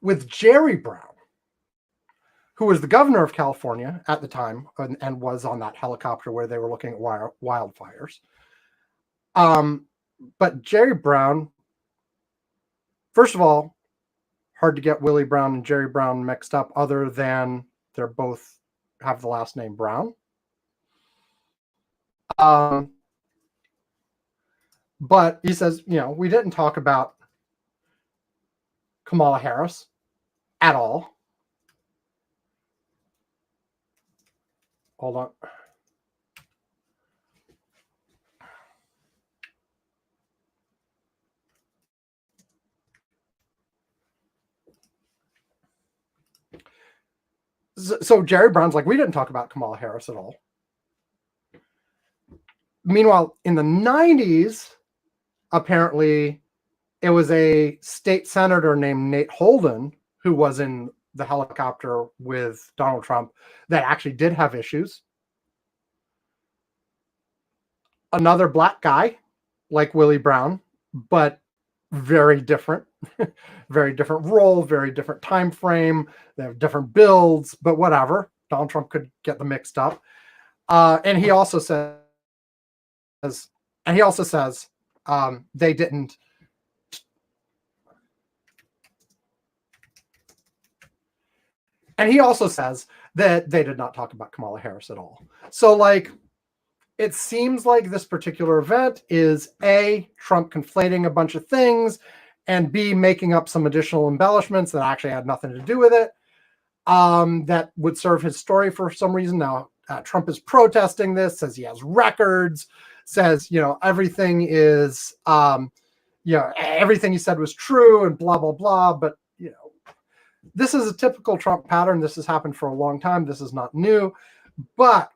With Jerry Brown, who was the governor of California at the time and was on that helicopter where they were looking at wildfires. But Jerry Brown, first of all, hard to get Willie Brown and Jerry Brown mixed up, other than they're both have the last name Brown. But he says, we didn't talk about Kamala Harris at all. Hold on. So Jerry Brown's like, we didn't talk about Kamala Harris at all. Meanwhile, in the 90s, apparently, it was a state senator named Nate Holden who was in the helicopter with Donald Trump that actually did have issues. another black guy like Willie Brown, but very different, very different role, very different time frame. They have different builds, but whatever. Donald Trump could get them mixed up. And he also says, they didn't. And he also says that they did not talk about Kamala Harris at all. So, like, it seems like this particular event is A, Trump conflating a bunch of things, and B, making up some additional embellishments that actually had nothing to do with it, that would serve his story for some reason. Now, Trump is protesting this, says he has records, says, everything is, everything he said was true and blah, blah, blah. But, this is a typical Trump pattern. This has happened for a long time. This is not new. But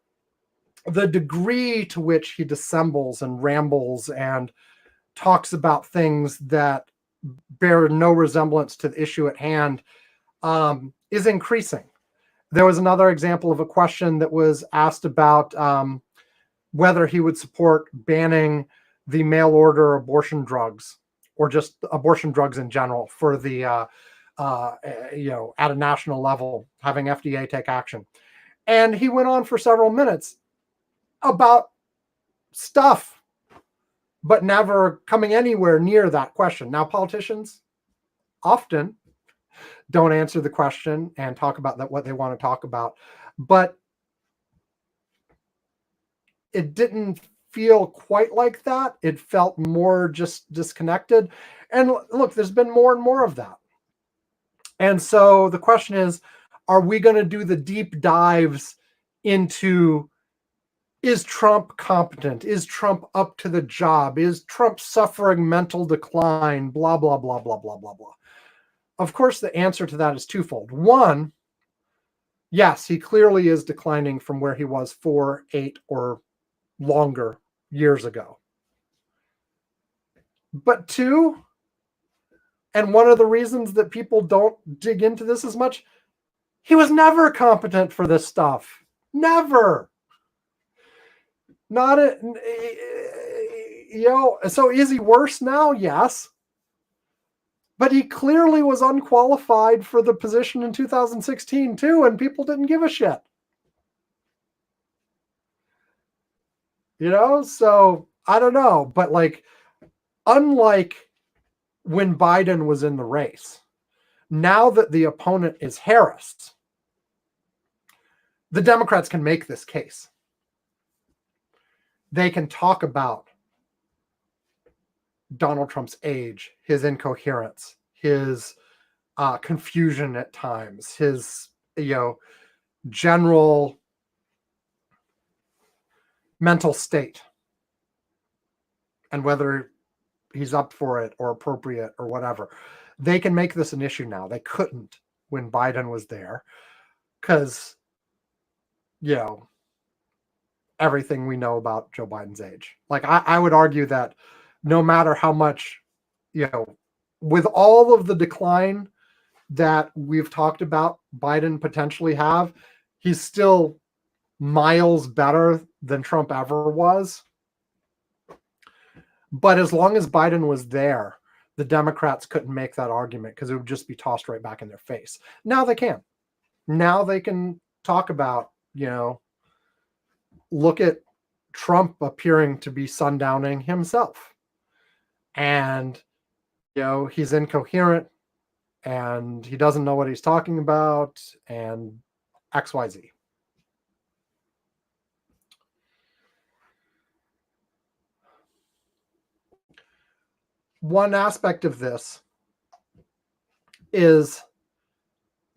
the degree to which he dissembles and rambles and talks about things that bear no resemblance to the issue at hand is increasing. There was another example of a question that was asked about whether he would support banning the mail order abortion drugs or just abortion drugs in general for the, at a national level, having FDA take action. And he went on for several minutes about stuff, but never coming anywhere near that question. Now, politicians often don't answer the question and talk about what they want to talk about, but it didn't feel quite like that. It felt more just disconnected. And look, there's been more and more of that. And so the question is, are we going to do the deep dives into, is Trump competent? Is Trump up to the job? Is Trump suffering mental decline? Blah, blah, blah, blah, blah, blah, blah. Of course, the answer to that is twofold. One, yes, he clearly is declining from where he was 4, 8, or longer years ago. But two, and one of the reasons that people don't dig into this as much, he was never competent for this stuff. Never. Not a, so is he worse now? Yes. But he clearly was unqualified for the position in 2016 too, and people didn't give a shit. So I don't know, but unlike when Biden was in the race, now that the opponent is Harris, the Democrats can make this case. They can talk about Donald Trump's age, his incoherence, his confusion at times, his general mental state, and whether he's up for it or appropriate or whatever. They can make this an issue now. They couldn't when Biden was there because, everything we know about Joe Biden's age. I would argue that no matter how much, with all of the decline that we've talked about Biden potentially have, he's still miles better than Trump ever was. But as long as Biden was there, the Democrats couldn't make that argument because it would just be tossed right back in their face. Now they can. Now they can talk about, look at Trump appearing to be sundowning himself. And, he's incoherent and he doesn't know what he's talking about and XYZ. One aspect of this is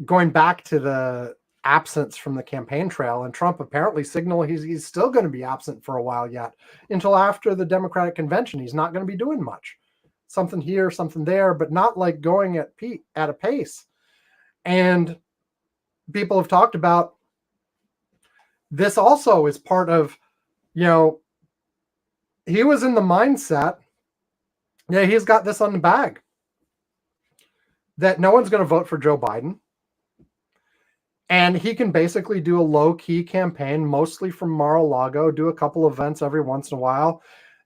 going back to the absence from the campaign trail, and Trump apparently signaled he's still going to be absent for a while yet, until after the Democratic convention. He's not going to be doing much. Something here, something there, but not going at a pace. And people have talked about this also is part of, he was in the mindset, he's got this on the bag, that no one's going to vote for Joe Biden. And he can basically do a low-key campaign, mostly from Mar-a-Lago, do a couple events every once in a while,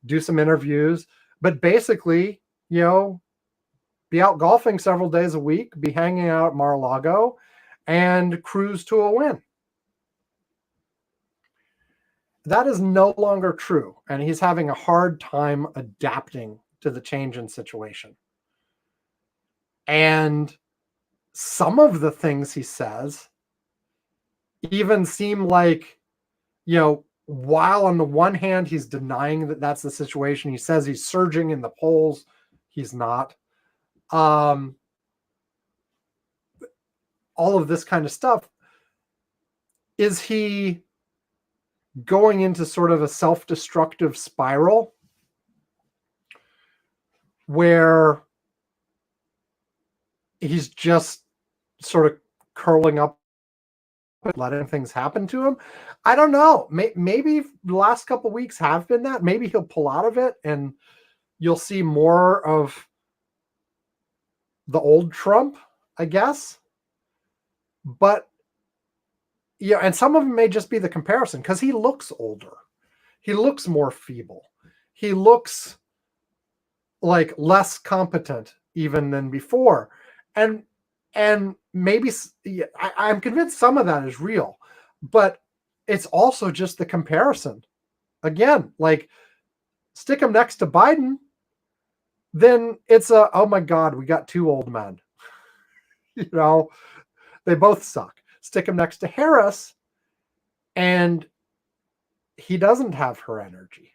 do some interviews, but basically, be out golfing several days a week, be hanging out at Mar-a-Lago, and cruise to a win. That is no longer true, and he's having a hard time adapting to the change in situation. And some of the things he says even seem like, while on the one hand he's denying that that's the situation, he says he's surging in the polls, he's not. All of this kind of stuff. Is he going into sort of a self-destructive spiral where he's just sort of curling up, letting things happen to him? I don't know. Maybe the last couple of weeks have been that. Maybe he'll pull out of it and you'll see more of the old Trump, I guess. But, and some of them may just be the comparison, because he looks older. He looks more feeble. He looks like less competent even than before. And maybe I'm convinced some of that is real, but it's also just the comparison. Again, like, stick him next to Biden, then it's oh my God, we got two old men. They both suck. Stick him next to Harris, and he doesn't have her energy.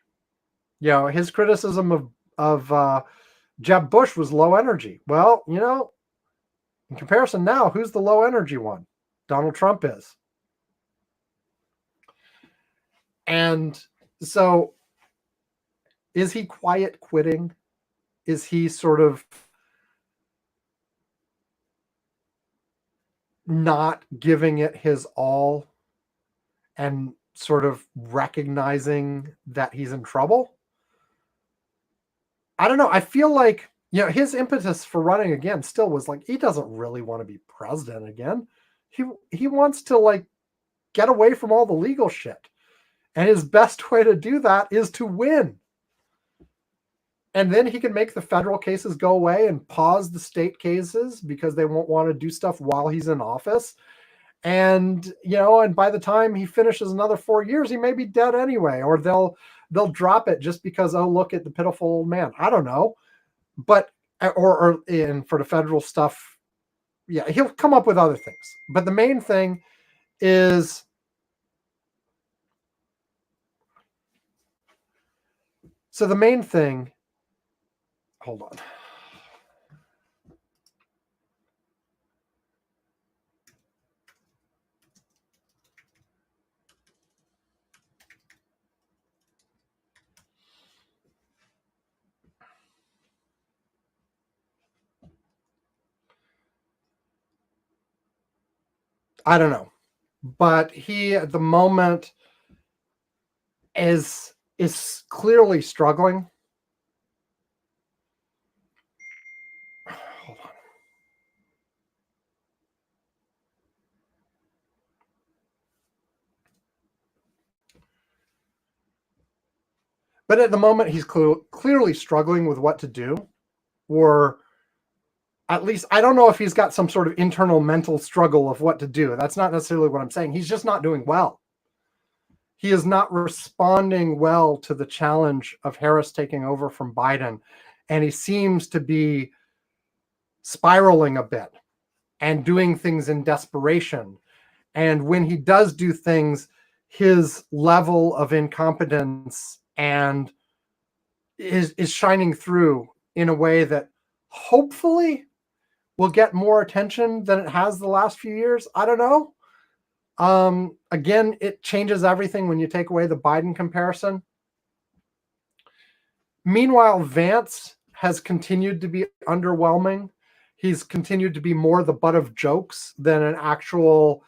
His criticism of Jeb Bush was low energy. Well, in comparison now, who's the low energy one? Donald Trump is. And so, is he quiet quitting? Is he sort of not giving it his all and sort of recognizing that he's in trouble? I don't know. I feel like, his impetus for running again still was like, he doesn't really want to be president again. He wants to get away from all the legal shit. And his best way to do that is to win. And then he can make the federal cases go away and pause the state cases because they won't want to do stuff while he's in office. And, and by the time he finishes another 4 years, he may be dead anyway, or they'll drop it just because, oh, look at the pitiful old man. I don't know. But, or for the federal stuff, yeah, he'll come up with other things. But the main thing is, hold on. I don't know. But he, at the moment, is clearly struggling. Hold on. But at the moment, he's clearly struggling with what to do, or at least, I don't know if he's got some sort of internal mental struggle of what to do. That's not necessarily what I'm saying. He's just not doing well. He is not responding well to the challenge of Harris taking over from Biden. And he seems to be spiraling a bit and doing things in desperation. And when he does do things, his level of incompetence and is shining through in a way that hopefully will get more attention than it has the last few years. I don't know. Again, it changes everything when you take away the Biden comparison. Meanwhile, Vance has continued to be underwhelming. He's continued to be more the butt of jokes than an actual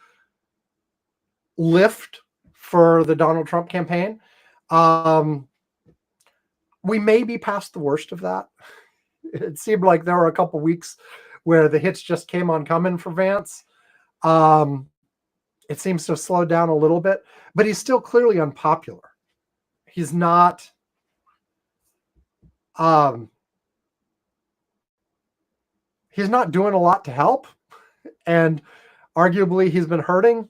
lift for the Donald Trump campaign. We may be past the worst of that. It seemed like there were a couple weeks where the hits just came on coming for Vance. It seems to have slowed down a little bit, but he's still clearly unpopular. He's not doing a lot to help, and arguably he's been hurting.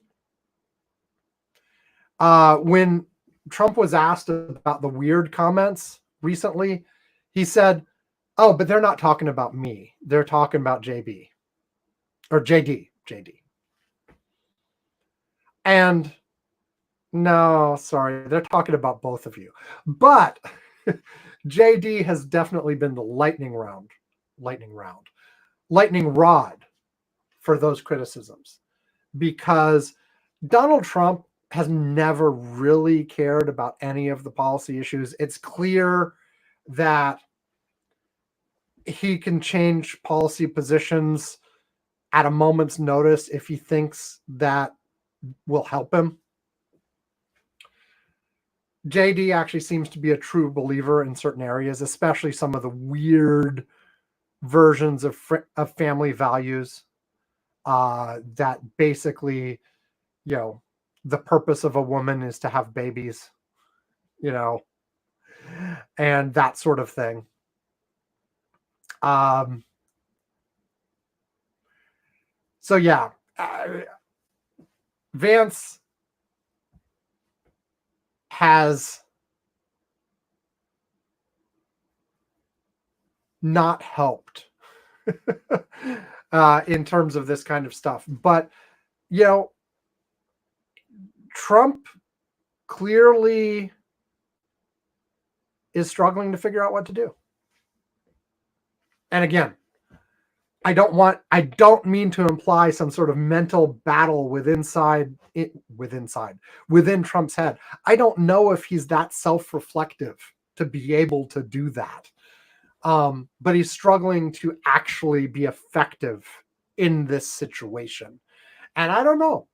When Trump was asked about the weird comments recently, he said, "Oh, but they're not talking about me. They're talking about JB or JD." And no, sorry, they're talking about both of you. But JD has definitely been the lightning rod for those criticisms, because Donald Trump has never really cared about any of the policy issues. It's clear that he can change policy positions at a moment's notice if he thinks that will help him. JD actually seems to be a true believer in certain areas, especially some of the weird versions of family values that basically, the purpose of a woman is to have babies, and that sort of thing. So yeah, Vance has not helped in terms of this kind of stuff. But, Trump clearly is struggling to figure out what to do. And again, I don't mean to imply some sort of mental battle within Trump's head. I don't know if he's that self-reflective to be able to do that. But he's struggling to actually be effective in this situation. And I don't know.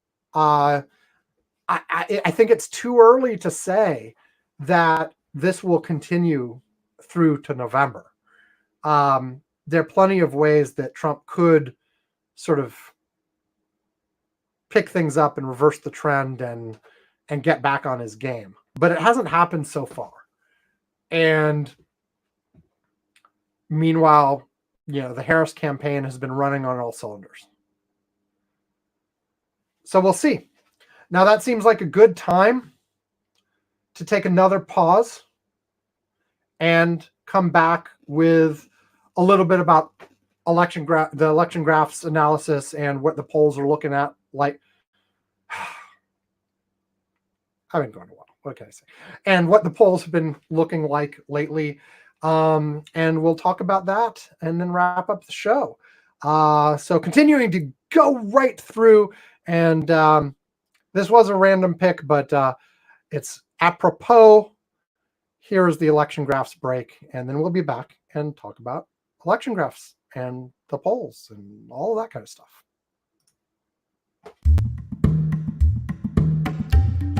I think it's too early to say that this will continue through to November. There are plenty of ways that Trump could sort of pick things up and reverse the trend and get back on his game. But it hasn't happened so far. And meanwhile, the Harris campaign has been running on all cylinders. So we'll see. Now that seems like a good time to take another pause and come back with a little bit about the election graphs analysis and what the polls are looking at. Like, I've been going a while. What can I say? And what the polls have been looking like lately. And we'll talk about that and then wrap up the show. So continuing to go right through, and this was a random pick, but it's apropos. Here's the election graphs break, and then we'll be back and talk about election graphs and the polls and all of that kind of stuff.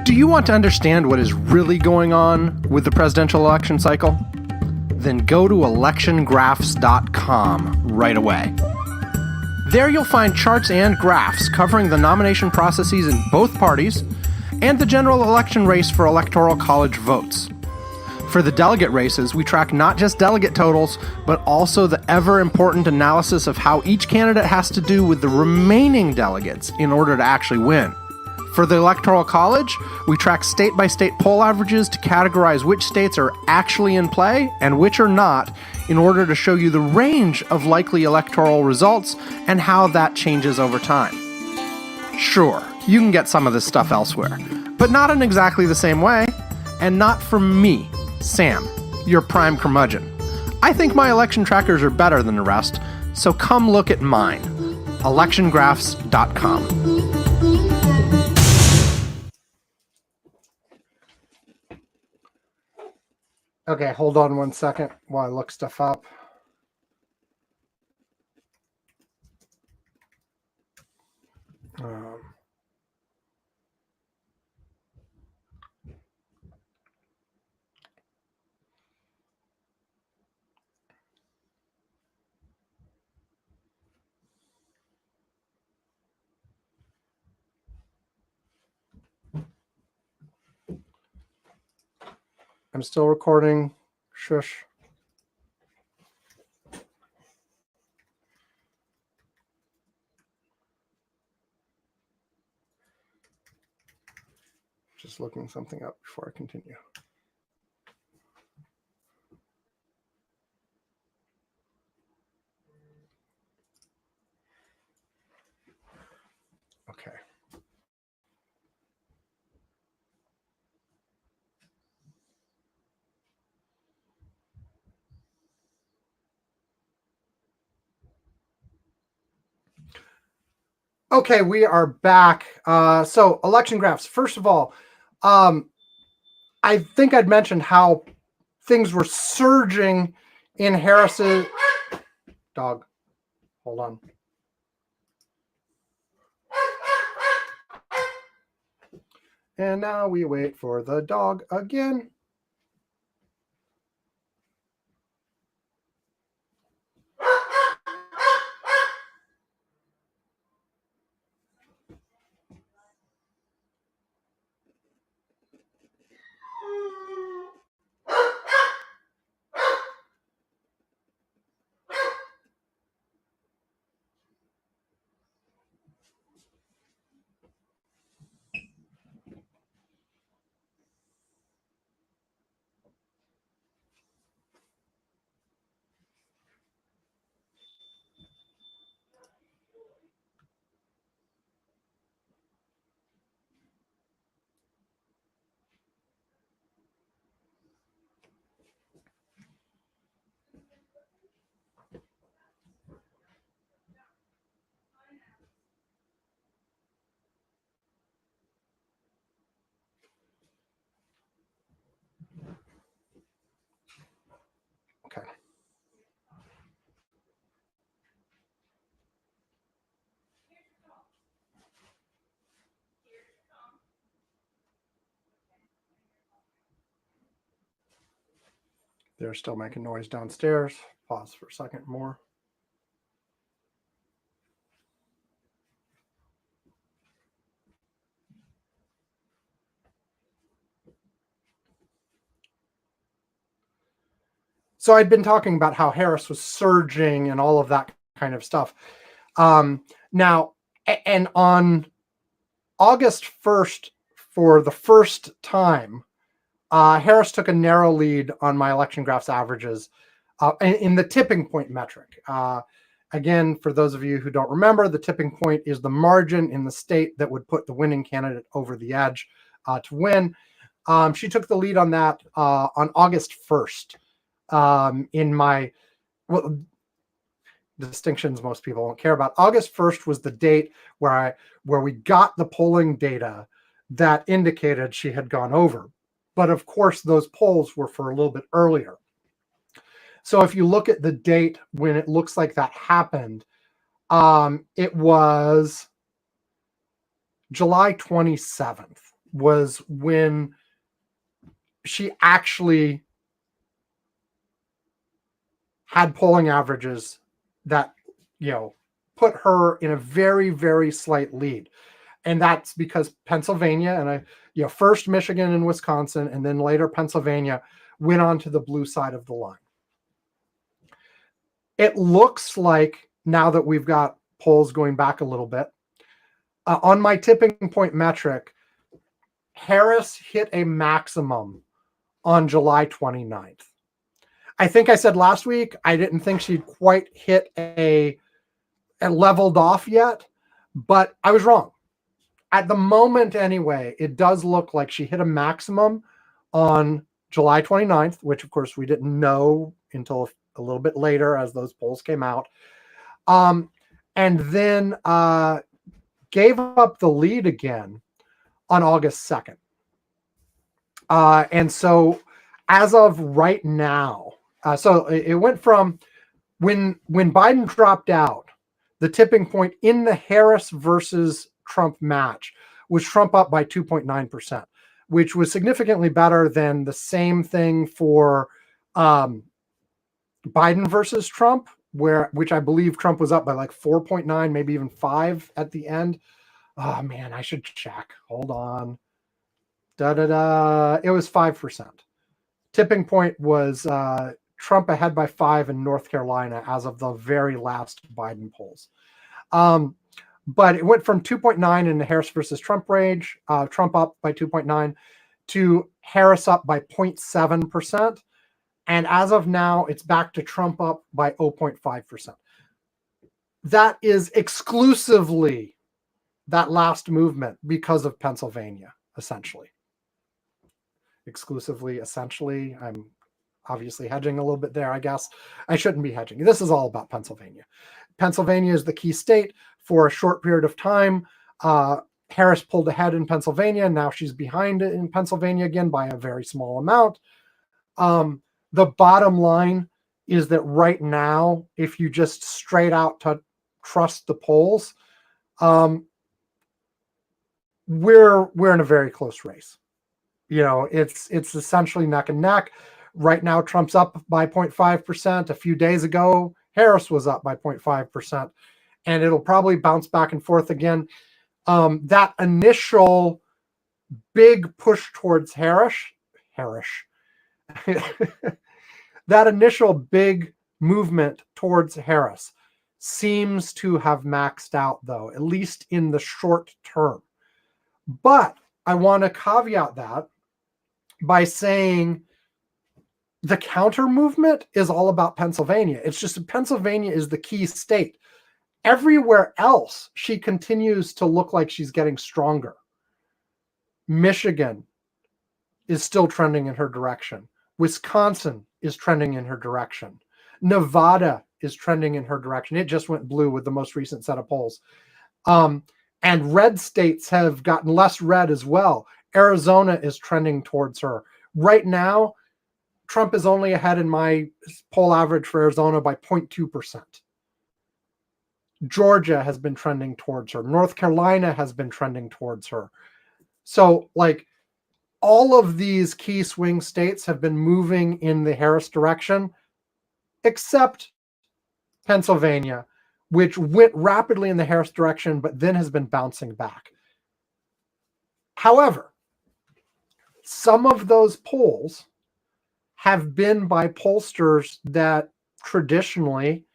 Do you want to understand what is really going on with the presidential election cycle? Then go to electiongraphs.com right away. There you'll find charts and graphs covering the nomination processes in both parties and the general election race for electoral college votes. For the delegate races, we track not just delegate totals, but also the ever-important analysis of how each candidate has to do with the remaining delegates in order to actually win. For the Electoral College, we track state-by-state poll averages to categorize which states are actually in play and which are not, in order to show you the range of likely electoral results and how that changes over time. Sure, you can get some of this stuff elsewhere, but not in exactly the same way, and not from me, Sam, your prime curmudgeon. I think my election trackers are better than the rest, so come look at mine. electiongraphs.com. Okay, hold on one second while I look stuff up. I'm still recording. Shush. Just looking something up before I continue. Okay. Okay, we are back. So election graphs. First of all, I think I'd mentioned how things were surging in Harris's dog. Hold on. And now we wait for the dog again. Okay. They're still making noise downstairs. Pause for a second more. So I'd been talking about how Harris was surging and all of that kind of stuff. Now, and on August 1st, for the first time, Harris took a narrow lead on my election graphs averages in the tipping point metric. Again, for those of you who don't remember, the tipping point is the margin in the state that would put the winning candidate over the edge to win. She took the lead on that on August 1st. In my distinctions most people won't care about. August 1st was the date where we got the polling data that indicated she had gone over. But of course, those polls were for a little bit earlier. So if you look at the date when it looks like that happened, it was July 27th was when she actually had polling averages that, put her in a very, very slight lead. And that's because Pennsylvania and first Michigan and Wisconsin, and then later Pennsylvania went on to the blue side of the line. It looks like now that we've got polls going back a little bit, on my tipping point metric, Harris hit a maximum on July 29th. I think I said last week, I didn't think she'd quite hit a leveled off yet, but I was wrong. At the moment anyway, it does look like she hit a maximum on July 29th, which of course we didn't know until a little bit later as those polls came out. And then gave up the lead again on August 2nd. And so as of right now, so it went from when Biden dropped out, the tipping point in the Harris versus Trump match was Trump up by 2.9%, which was significantly better than the same thing for Biden versus Trump, which I believe Trump was up by like 4.9, maybe even 5 at the end. Oh man, I should check. Hold on. It was 5%. tipping point was Trump ahead by 5 in North Carolina as of the very last Biden polls. But it went from 2.9 in the Harris versus Trump range, Trump up by 2.9, to Harris up by 0.7%. And as of now, it's back to Trump up by 0.5%. That is exclusively that last movement because of Pennsylvania, essentially. Exclusively, essentially. I'm obviously hedging a little bit there, I guess. I shouldn't be hedging. This is all about Pennsylvania. Pennsylvania is the key state for a short period of time. Harris pulled ahead in Pennsylvania. Now she's behind in Pennsylvania again by a very small amount. The bottom line is that right now, if you just straight out to trust the polls, we're in a very close race. You know, it's essentially neck and neck. Right now, Trump's up by 0.5%. A few days ago, Harris was up by 0.5%. And it'll probably bounce back and forth again. That initial big push towards Harris, that initial big movement towards Harris seems to have maxed out, though, at least in the short term. But I want to caveat that by saying the counter movement is all about Pennsylvania. It's just that Pennsylvania is the key state. Everywhere else, she continues to look like she's getting stronger. Michigan is still trending in her direction. Wisconsin is trending in her direction. Nevada is trending in her direction. It just went blue with the most recent set of polls. And red states have gotten less red as well. Arizona is trending towards her. Right now, Trump is only ahead in my poll average for Arizona by 0.2%. Georgia has been trending towards her. North Carolina has been trending towards her. So, like, all of these key swing states have been moving in the Harris direction, except Pennsylvania, which went rapidly in the Harris direction, but then has been bouncing back. However, some of those polls have been by pollsters that traditionally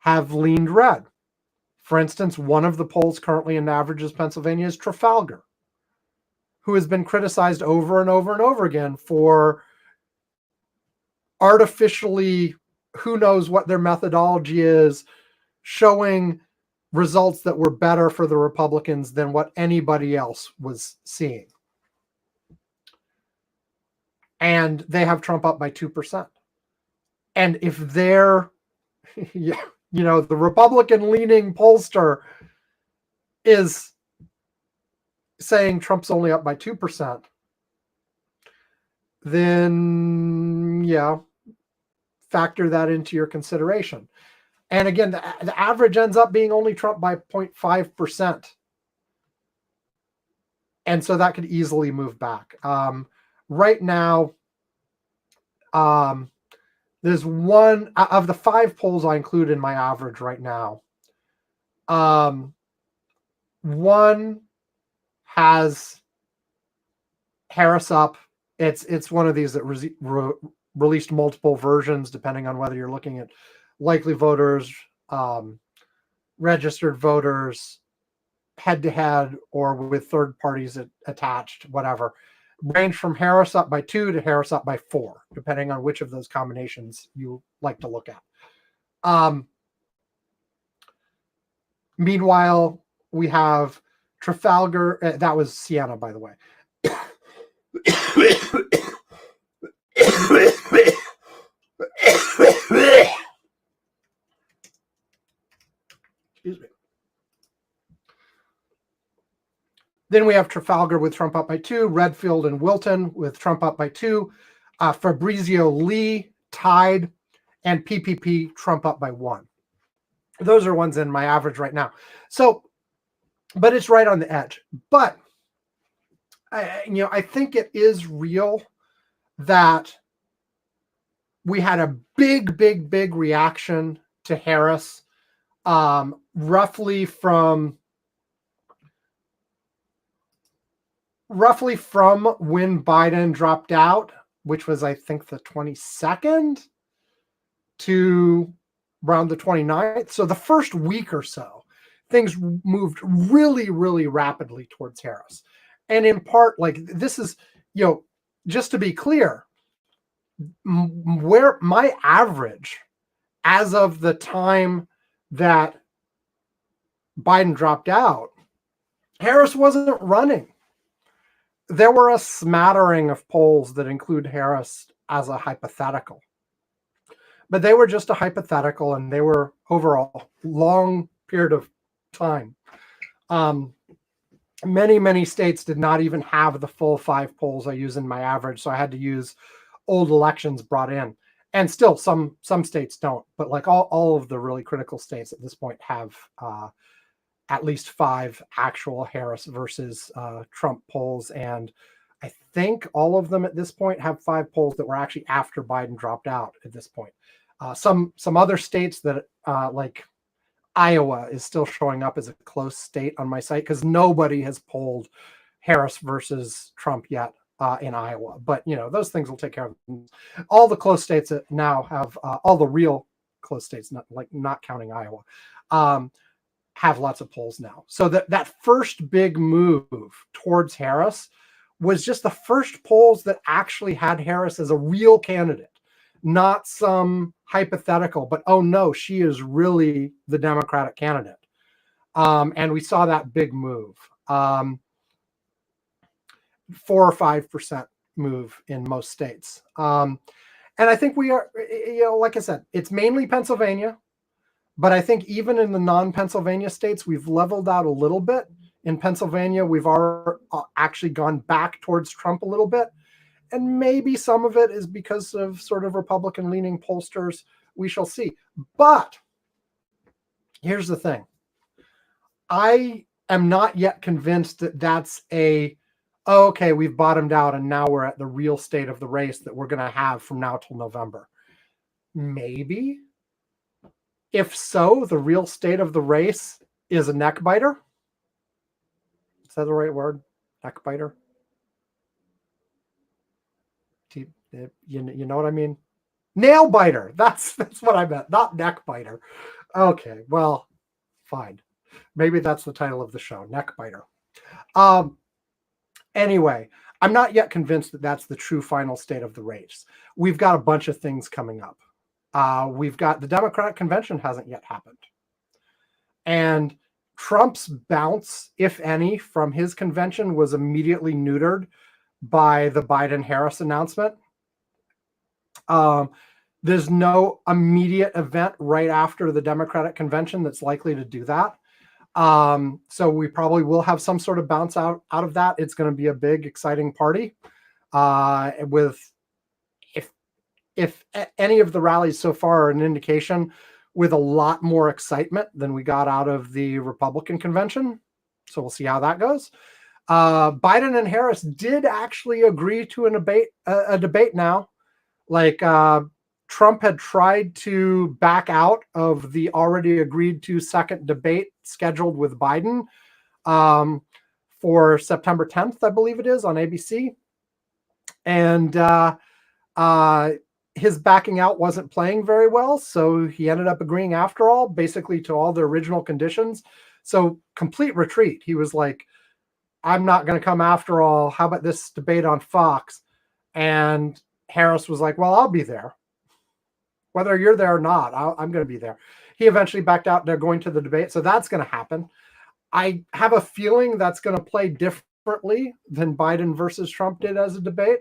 have leaned red. For instance, one of the polls currently in averages Pennsylvania is Trafalgar, who has been criticized over and over and over again for artificially, who knows what their methodology is, showing results that were better for the Republicans than what anybody else was seeing. And they have Trump up by 2%. And if they're, you know, the Republican-leaning pollster is saying Trump's only up by 2%, then, yeah, factor that into your consideration. And again, the average ends up being only Trump by 0.5%. And so that could easily move back. Right now, there's one of the 5 polls I include in my average right now. One has Harris up. It's one of these that released multiple versions, depending on whether you're looking at likely voters, registered voters, head-to-head, or with third parties attached, whatever. Range from Harris up by 2 to Harris up by 4, depending on which of those combinations you like to look at. Meanwhile, we have Trafalgar. That was Siena, by the way. Excuse me. Then we have Trafalgar with Trump up by 2, Redfield and Wilton with Trump up by 2, Fabrizio Lee tied, and PPP Trump up by 1. Those are ones in my average right now. So, but it's right on the edge. But, I think it is real that we had a big reaction to Harris, roughly from when Biden dropped out, which was, I think, the 22nd to around the 29th. So the first week or so, things moved really, really rapidly towards Harris. And in part, like, this is, just to be clear, where my average as of the time that Biden dropped out, Harris wasn't running. There were a smattering of polls that include Harris as a hypothetical, but they were just a hypothetical, and they were overall long period of time. Many states did not even have the full 5 polls I use in my average, so I had to use old elections brought in. And still, some states don't, but like all of the really critical states at this point have at least 5 actual Harris versus Trump polls. And I think all of them at this point have 5 polls that were actually after Biden dropped out at this point. Some other states that like Iowa is still showing up as a close state on my site because nobody has polled Harris versus Trump yet in Iowa. But, those things will take care of them. All the close states that now have all the real close states, not counting Iowa, have lots of polls now. So that first big move towards Harris was just the first polls that actually had Harris as a real candidate, not some hypothetical, but oh no, she is really the Democratic candidate. And we saw that big move, 4 or 5% move in most states. And I think we are, like I said, it's mainly Pennsylvania, but I think even in the non-Pennsylvania states, we've leveled out a little bit. In Pennsylvania, we've actually gone back towards Trump a little bit. And maybe some of it is because of sort of Republican-leaning pollsters. We shall see. But here's the thing. I am not yet convinced that that's okay, we've bottomed out and now we're at the real state of the race that we're going to have from now till November. Maybe. If so, the real state of the race is a neck biter. Is that the right word? Neck biter? You know what I mean? Nail biter. That's what I meant, not neck biter. Okay, well, fine. Maybe that's the title of the show, neck biter. Anyway, I'm not yet convinced that that's the true final state of the race. We've got a bunch of things coming up. We've got the Democratic convention hasn't yet happened. And Trump's bounce, if any, from his convention was immediately neutered by the Biden-Harris announcement. There's no immediate event right after the Democratic convention that's likely to do that. So we probably will have some sort of bounce out of that. It's going to be a big, exciting party with, if any of the rallies so far are an indication, with a lot more excitement than we got out of the Republican convention. So we'll see how that goes. Biden and Harris did actually agree to a debate now. Like Trump had tried to back out of the already agreed to second debate scheduled with Biden for September 10th, I believe it is, on ABC. And his backing out wasn't playing very well, so he ended up agreeing after all, basically to all the original conditions. So complete retreat. He was like, I'm not going to come after all. How about this debate on Fox? And Harris was like, well, I'll be there. Whether you're there or not, I'm going to be there. He eventually backed out. They're going to the debate. So that's going to happen. I have a feeling that's going to play differently than Biden versus Trump did as a debate.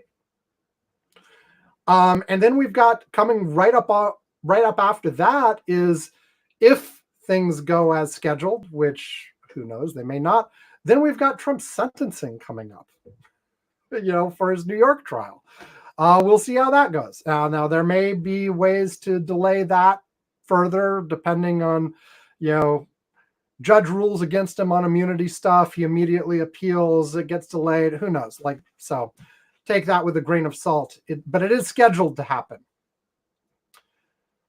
And then we've got coming right up after that is, if things go as scheduled, which who knows, they may not, then we've got Trump's sentencing coming up, for his New York trial. We'll see how that goes. Now there may be ways to delay that further, depending on, judge rules against him on immunity stuff. He immediately appeals. It gets delayed. Who knows? So take that with a grain of salt. But it is scheduled to happen.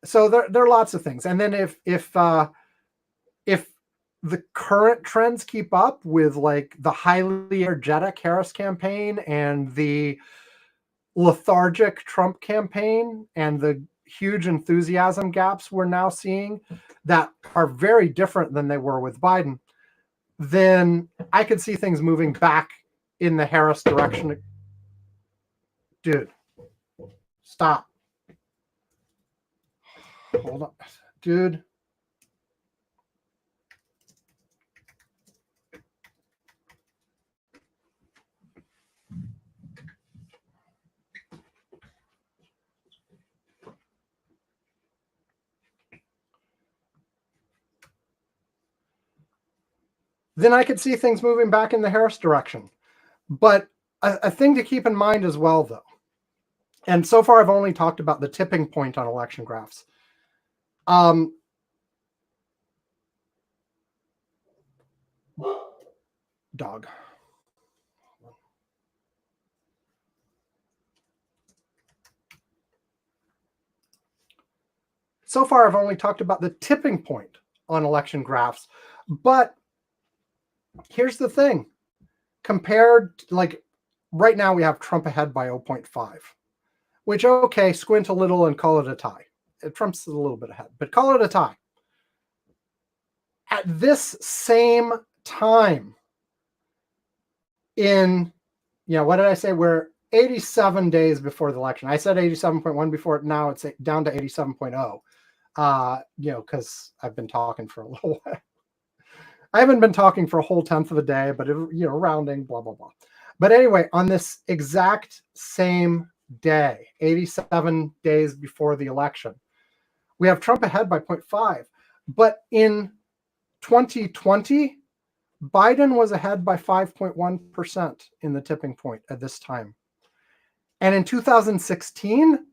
So there are lots of things. And then if the current trends keep up with like the highly energetic Harris campaign and the lethargic Trump campaign and the huge enthusiasm gaps we're now seeing that are very different than they were with Biden, then I could see things moving back in the Harris direction. Dude, stop. Hold on. Dude. Then I could see things moving back in the Harris direction. But a thing to keep in mind as well, though, and so far I've only talked about the tipping point on election graphs. Dog. So far I've only talked about the tipping point on election graphs, but here's the thing. Compared, like right now we have Trump ahead by 0.5, which, okay, squint a little and call it a tie. Trump's a little bit ahead, but call it a tie. At this same time in, what did I say? We're 87 days before the election. I said 87.1 before. Now it's down to 87.0. Because I've been talking for a little while. I haven't been talking for a whole tenth of a day, but rounding, blah, blah, blah. But anyway, on this exact same day, 87 days before the election, we have Trump ahead by 0.5. But in 2020, Biden was ahead by 5.1% in the tipping point at this time. And in 2016,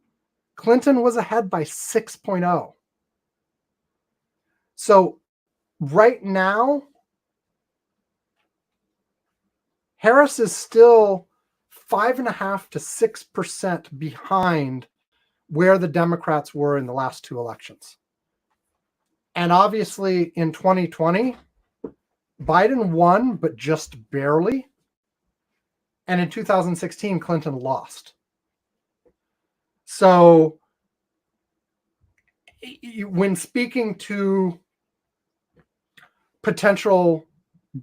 Clinton was ahead by 6.0. So right now, Harris is still 5.5 to 6% behind where the Democrats were in the last two elections. And obviously in 2020, Biden won, but just barely. And in 2016, Clinton lost. So when speaking to potential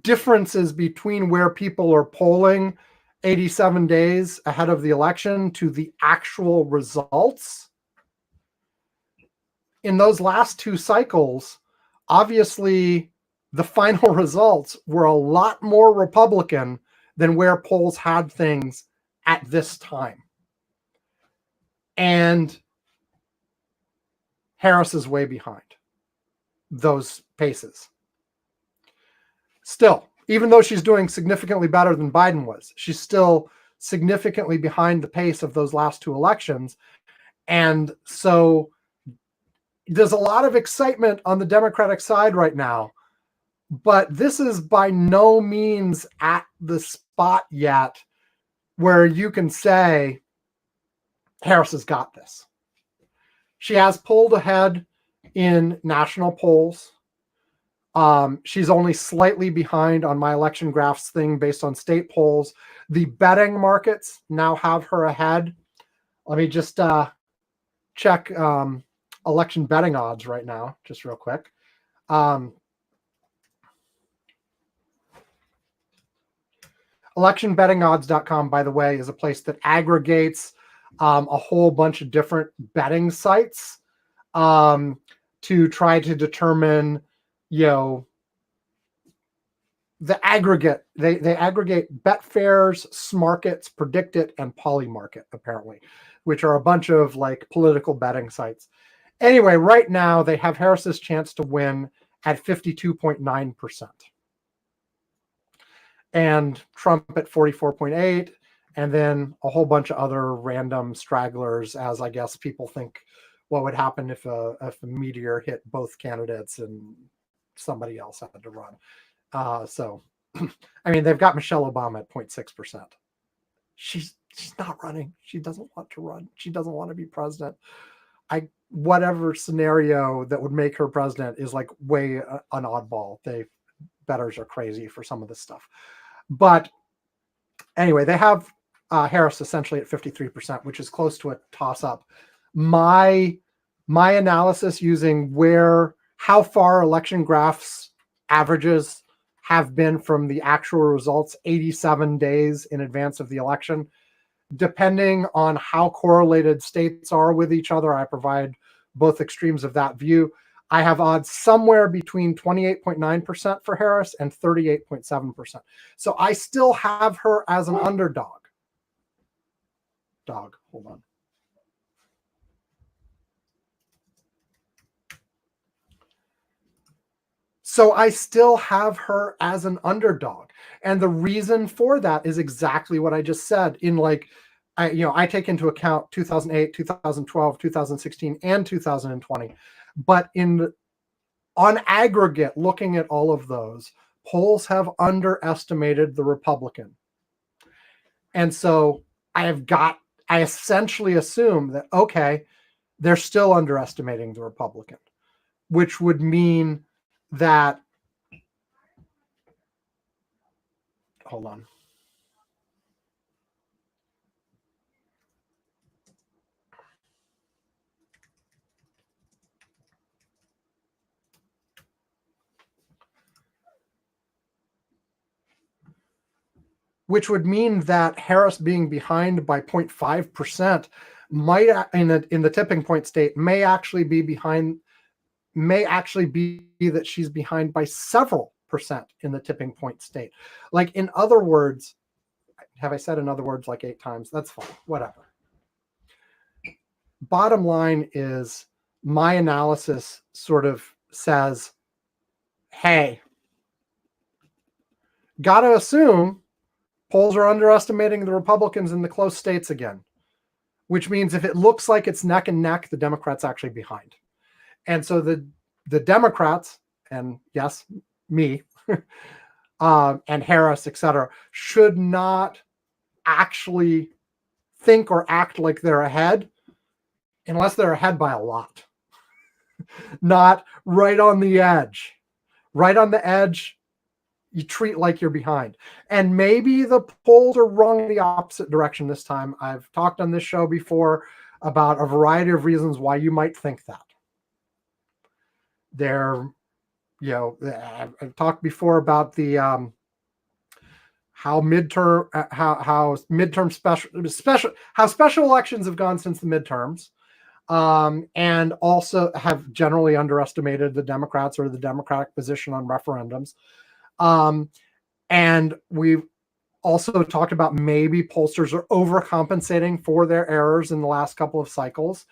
differences between where people are polling 87 days ahead of the election to the actual results, in those last two cycles, obviously the final results were a lot more Republican than where polls had things at this time. And Harris is way behind those paces. Still, even though she's doing significantly better than Biden was, she's still significantly behind the pace of those last two elections. And so there's a lot of excitement on the Democratic side right now, but this is by no means at the spot yet where you can say Harris has got this. She has pulled ahead in national polls. She's only slightly behind on my election graphs thing based on state polls. The betting markets now have her ahead. Let me just check election betting odds right now, just real quick. Electionbettingodds.com, by the way, is a place that aggregates a whole bunch of different betting sites to try to determine, the aggregate. They aggregate Betfair's, Smarkets, Predictit, and Polymarket, apparently, which are a bunch of like political betting sites. Anyway, right now they have Harris's chance to win at 52.9%. And Trump at 44.8%, and then a whole bunch of other random stragglers, as I guess people think what would happen if a meteor hit both candidates and somebody else had to run. So, I mean, they've got Michelle Obama at 0.6%. She's not running. She doesn't want to run. She doesn't want to be president. Whatever scenario that would make her president is like way an oddball. Bettors are crazy for some of this stuff. But anyway, they have Harris essentially at 53%, which is close to a toss-up. My analysis using how far election graphs averages have been from the actual results 87 days in advance of the election, depending on how correlated states are with each other, I provide both extremes of that view. I have odds somewhere between 28.9% for Harris and 38.7%. So I still have her as an underdog. Hold on. So I still have her as an underdog. And the reason for that is exactly what I just said. I take into account 2008, 2012, 2016, and 2020. But on aggregate, looking at all of those, polls have underestimated the Republican. And so I essentially assume that, okay, they're still underestimating the Republican, which would mean that, hold on. Which would mean that Harris being behind by 0.5% might, in the tipping point state, may actually be that she's behind by several percent in the tipping point state. Like, in other words, have I said in other words like 8 times? That's fine, whatever. Bottom line is, my analysis sort of says, hey, gotta assume polls are underestimating the Republicans in the close states again, which means if it looks like it's neck and neck, the Democrats actually behind. And so the Democrats, and yes, me, and Harris, et cetera, should not actually think or act like they're ahead unless they're ahead by a lot. Not right on the edge. Right on the edge, you treat like you're behind. And maybe the polls are wrong in the opposite direction this time. I've talked on this show before about a variety of reasons why you might think that. I've talked before about the how special elections have gone since the midterms, and also have generally underestimated the Democrats or the Democratic position on referendums. And we've also talked about maybe pollsters are overcompensating for their errors in the last couple of cycles.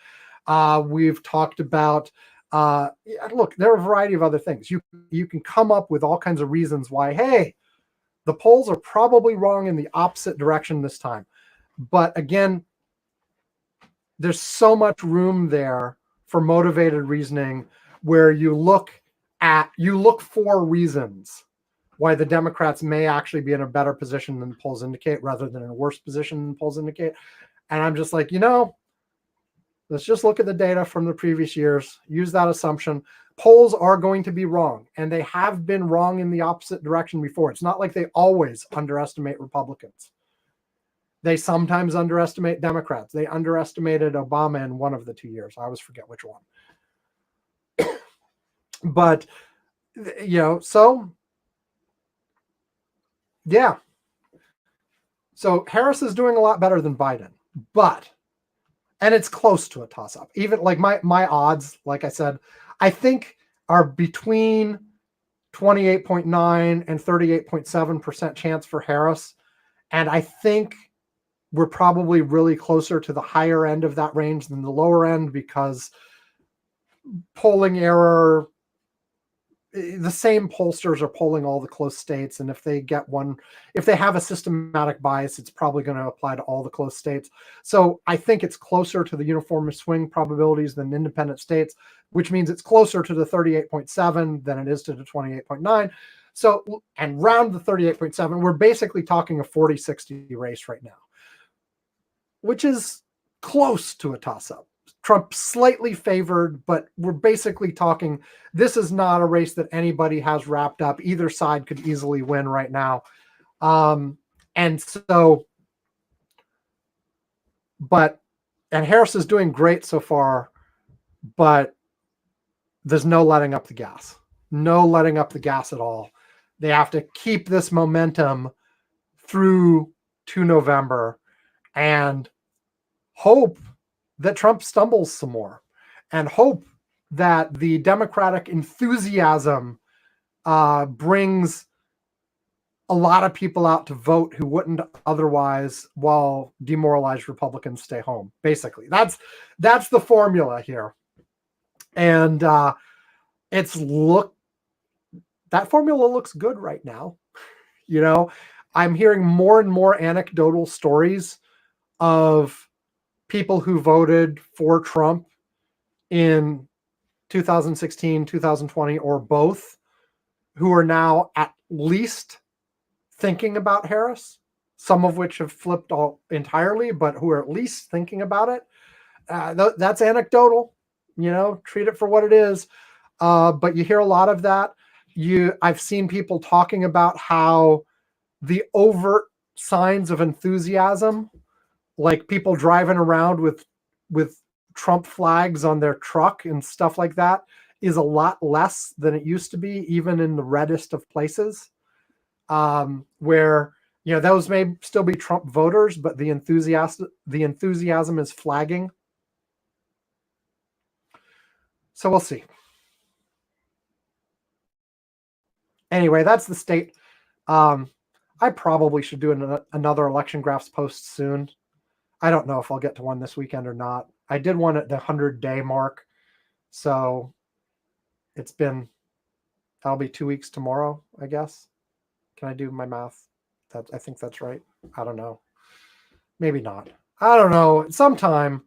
We've talked about, look, there are a variety of other things. You can come up with all kinds of reasons why, hey, the polls are probably wrong in the opposite direction this time. But again, there's so much room there for motivated reasoning where you look for reasons why the Democrats may actually be in a better position than the polls indicate rather than in a worse position than the polls indicate. And I'm just like, let's just look at the data from the previous years, use that assumption. Polls are going to be wrong, and they have been wrong in the opposite direction before. It's not like they always underestimate Republicans. They sometimes underestimate Democrats. They underestimated Obama in one of the 2 years. I always forget which one. But, so, yeah. So Harris is doing a lot better than Biden, and it's close to a toss-up. Even like my odds, like I said, I think are between 28.9 and 38.7% chance for Harris. And I think we're probably really closer to the higher end of that range than the lower end, because polling error, the same pollsters are polling all the close states. And if they have a systematic bias, it's probably going to apply to all the close states. So I think it's closer to the uniform swing probabilities than independent states, which means it's closer to the 38.7 than it is to the 28.9. So, and round the 38.7, we're basically talking a 40-60 race right now, which is close to a toss-up. Trump slightly favored, but we're basically talking, this is not a race that anybody has wrapped up. Either side could easily win right now. And so and Harris is doing great so far, but there's no letting up the gas. No letting up the gas at all. They have to keep this momentum through to November and hope that Trump stumbles some more, and hope that the Democratic enthusiasm brings a lot of people out to vote who wouldn't otherwise, while demoralized Republicans stay home. Basically, that's the formula here. And that formula looks good right now. You know, I'm hearing more and more anecdotal stories of people who voted for Trump in 2016, 2020, or both, who are now at least thinking about Harris, some of which have flipped all entirely, but who are at least thinking about it. That's anecdotal, you know, treat it for what it is. But you hear a lot of that. I've seen people talking about how the overt signs of enthusiasm, like people driving around with Trump flags on their truck and stuff like that, is a lot less than it used to be, even in the reddest of places, where, you know, those may still be Trump voters, but the enthusiasm is flagging. So we'll see. Anyway, that's the state. I probably should do another election graphs post soon. I don't know if I'll get to one this weekend or not. I did one at the 100-day mark. So that'll be 2 weeks tomorrow, I guess. Can I do my math? I think that's right. I don't know. Maybe not. I don't know. Sometime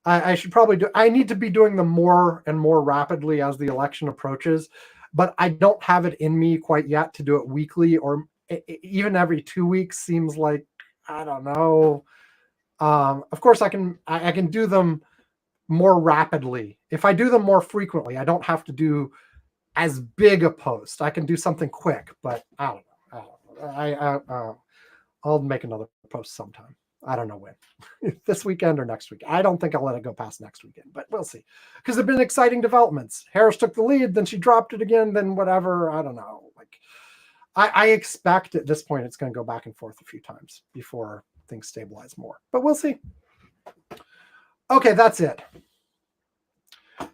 I should probably I need to be doing them more and more rapidly as the election approaches, but I don't have it in me quite yet to do it weekly, or even every 2 weeks seems like, I don't know. Of course I can do them more rapidly. If I do them more frequently, I don't have to do as big a post. I can do something quick, but I don't know. I'll make another post sometime. I don't know when. This weekend or next week. I don't think I'll let it go past next weekend, but we'll see. Because there have been exciting developments. Harris took the lead, then she dropped it again, then whatever. I don't know. Like, I expect at this point it's going to go back and forth a few times before things stabilize more. But we'll see. Okay, that's it.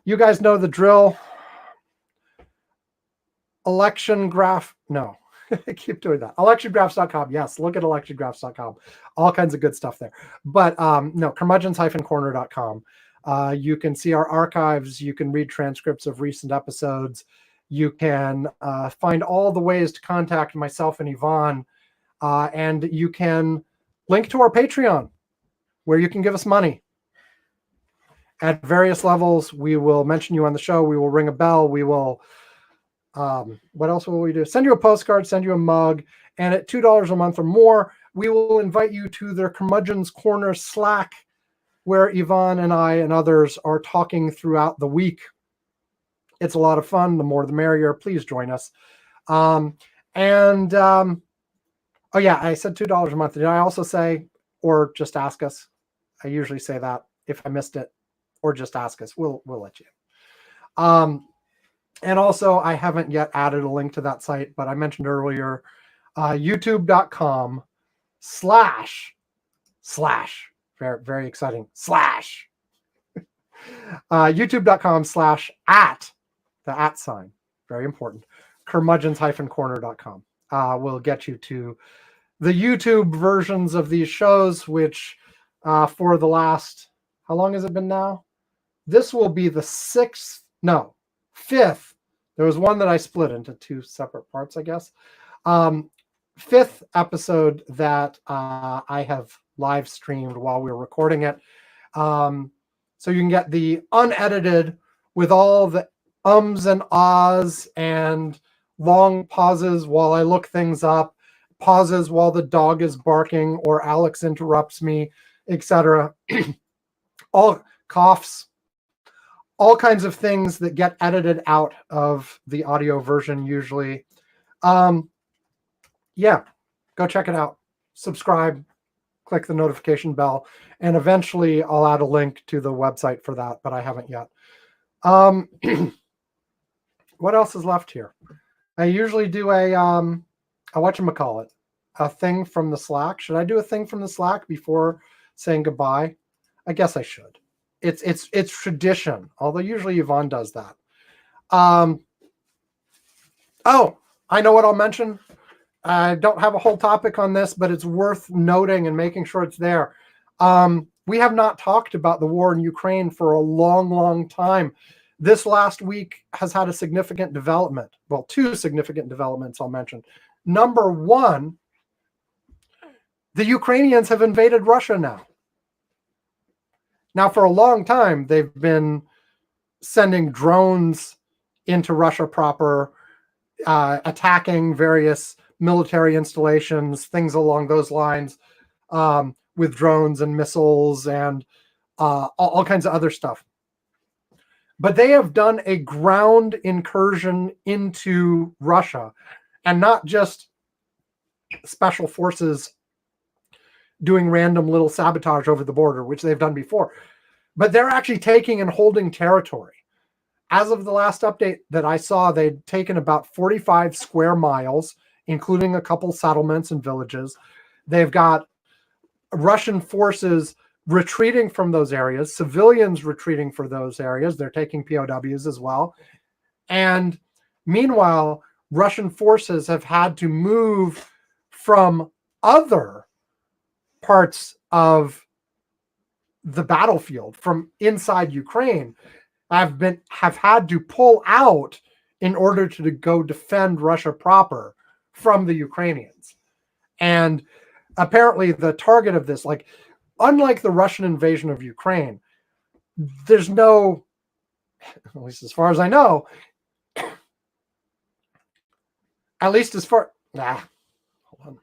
You guys know the drill. Election graph. No. I keep doing that. Electiongraphs.com. Yes, look at electiongraphs.com. All kinds of good stuff there. But no, curmudgeons-corner.com. You can see our archives. You can read transcripts of recent episodes. You can find all the ways to contact myself and Yvonne. And you can link to our Patreon, where you can give us money. At various levels, we will mention you on the show. We will ring a bell. We will... what else will we do? Send you a postcard, send you a mug, and at $2 a month or more, we will invite you to their Curmudgeon's Corner Slack, where Yvonne and I and others are talking throughout the week. It's a lot of fun. The more the merrier. Please join us. Oh yeah, I said $2 a month. Did I also say, or just ask us? I usually say that. If I missed it, or just ask us, we'll let you. And also, I haven't yet added a link to that site, but I mentioned earlier, youtube.com/ very, very exciting, youtube.com/ the @ sign, very important, curmudgeons-corner.com will get you to the YouTube versions of these shows, which for the last, how long has it been now? This will be the fifth. There was one that I split into two separate parts, I guess. Fifth episode that I have live streamed while we were recording it. So you can get the unedited with all the ums and ahs and long pauses while I look things up, pauses while the dog is barking or Alex interrupts me, etc. All coughs, all kinds of things that get edited out of the audio version usually. Yeah, go check it out. Subscribe. click the notification bell, and eventually I'll add a link to the website for that, but I haven't yet. What else is left here? I usually do a whatchamacallit, a thing from the Slack. Should I do a thing from the Slack before saying goodbye? I guess I should. It's tradition, although usually Yvonne does that. Oh, I know what I'll mention. I don't have a whole topic on this, but it's worth noting and making sure it's there. We have not talked about the war in Ukraine for a long, long time. This last week has had a significant development. Well, two significant developments I'll mention. Number one, the Ukrainians have invaded Russia now. Now, for a long time, they've been sending drones into Russia proper, attacking various military installations, things along those lines, with drones and missiles and all kinds of other stuff. But they have done a ground incursion into Russia, and not just special forces doing random little sabotage over the border, which they've done before, but they're actually taking and holding territory. As of the last update that I saw, they'd taken about 45 square miles, including a couple settlements and villages. They've got Russian forces retreating from those areas, civilians retreating for those areas. They're taking POWs as well. And meanwhile, Russian forces have had to move from other parts of the battlefield, from inside Ukraine, have had to pull out in order to go defend Russia proper from the Ukrainians. And apparently the target of this, like, unlike the Russian invasion of Ukraine, there's no, at least as far as I know, at least as far, hold on.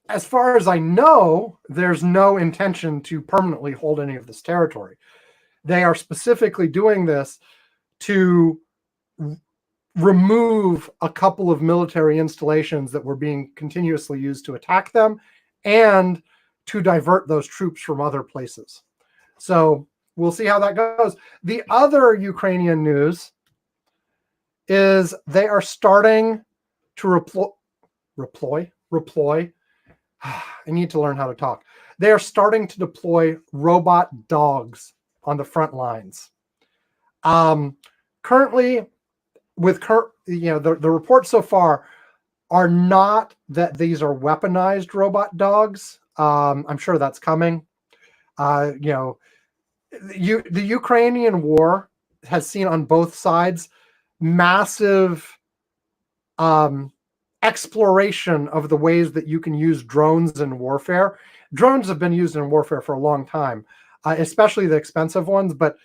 As far as I know, there's no intention to permanently hold any of this territory. They are specifically doing this to remove a couple of military installations that were being continuously used to attack them and to divert those troops from other places. So we'll see how that goes. The other Ukrainian news is they are starting to reploy. I need to learn how to talk. They are starting to deploy robot dogs on the front lines. Currently, the reports so far are not that these are weaponized robot dogs. I'm sure that's coming. The Ukrainian war has seen on both sides massive exploration of the ways that you can use drones in warfare. Drones have been used in warfare for a long time, especially the expensive ones, but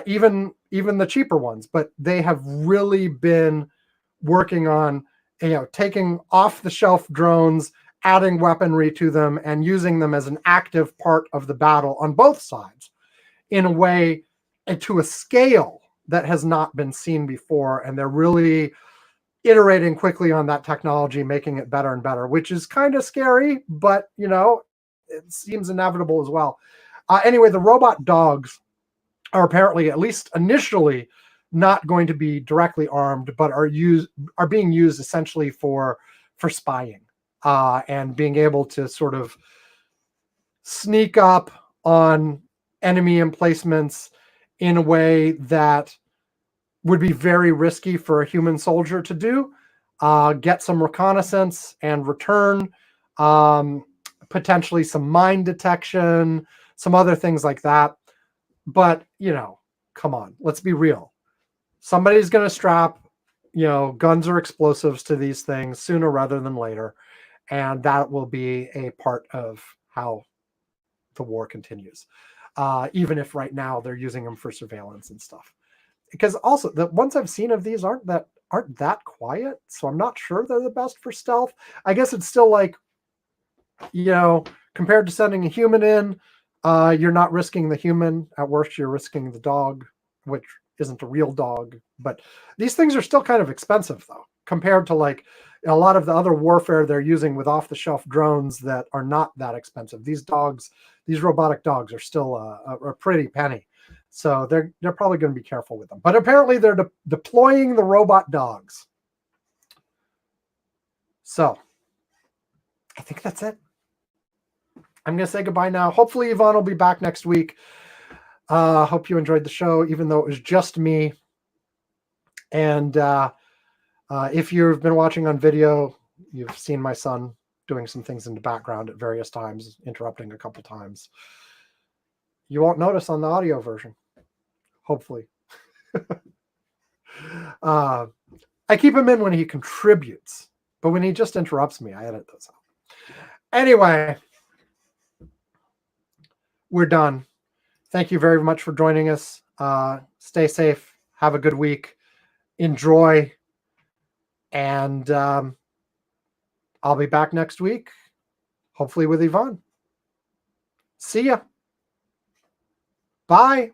even the cheaper ones. But they have really been working on, taking off-the-shelf drones, adding weaponry to them, and using them as an active part of the battle on both sides in a way and to a scale that has not been seen before. And they're really iterating quickly on that technology, making it better and better, which is kind of scary, but it seems inevitable as well. Anyway, the robot dogs are apparently, at least initially, not going to be directly armed, but are being used essentially for spying and being able to sort of sneak up on enemy emplacements in a way that would be very risky for a human soldier to do, get some reconnaissance and return, potentially some mine detection, some other things like that. But, come on, let's be real. Somebody's going to strap, guns or explosives to these things sooner rather than later. And that will be a part of how the war continues. Even if right now they're using them for surveillance and stuff. Because also the ones I've seen of these aren't that quiet, so I'm not sure they're the best for stealth. I guess it's still like, compared to sending a human in, you're not risking the human. At worst, you're risking the dog, which isn't a real dog. But these things are still kind of expensive, though. compared to like a lot of the other warfare they're using with off-the-shelf drones that are not that expensive. These dogs, these robotic dogs, are still a pretty penny. So they're probably going to be careful with them. But apparently they're deploying the robot dogs. So I think that's it. I'm going to say goodbye now. Hopefully Yvonne will be back next week. Hope you enjoyed the show, even though it was just me. And if you've been watching on video, you've seen my son doing some things in the background at various times, interrupting a couple times. You won't notice on the audio version, hopefully. I keep him in when he contributes, but when he just interrupts me, I edit those out. Anyway, we're done. Thank you very much for joining us. Stay safe. Have a good week. Enjoy. And I'll be back next week, hopefully with Yvonne. See ya. Bye.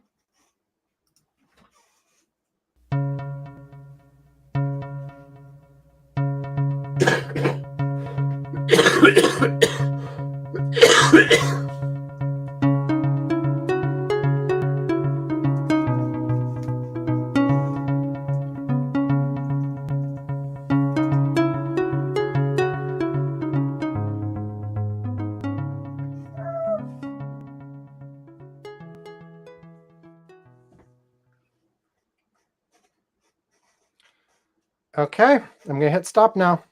Okay, I'm going to hit stop now.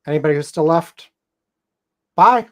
Anybody who's still left, bye.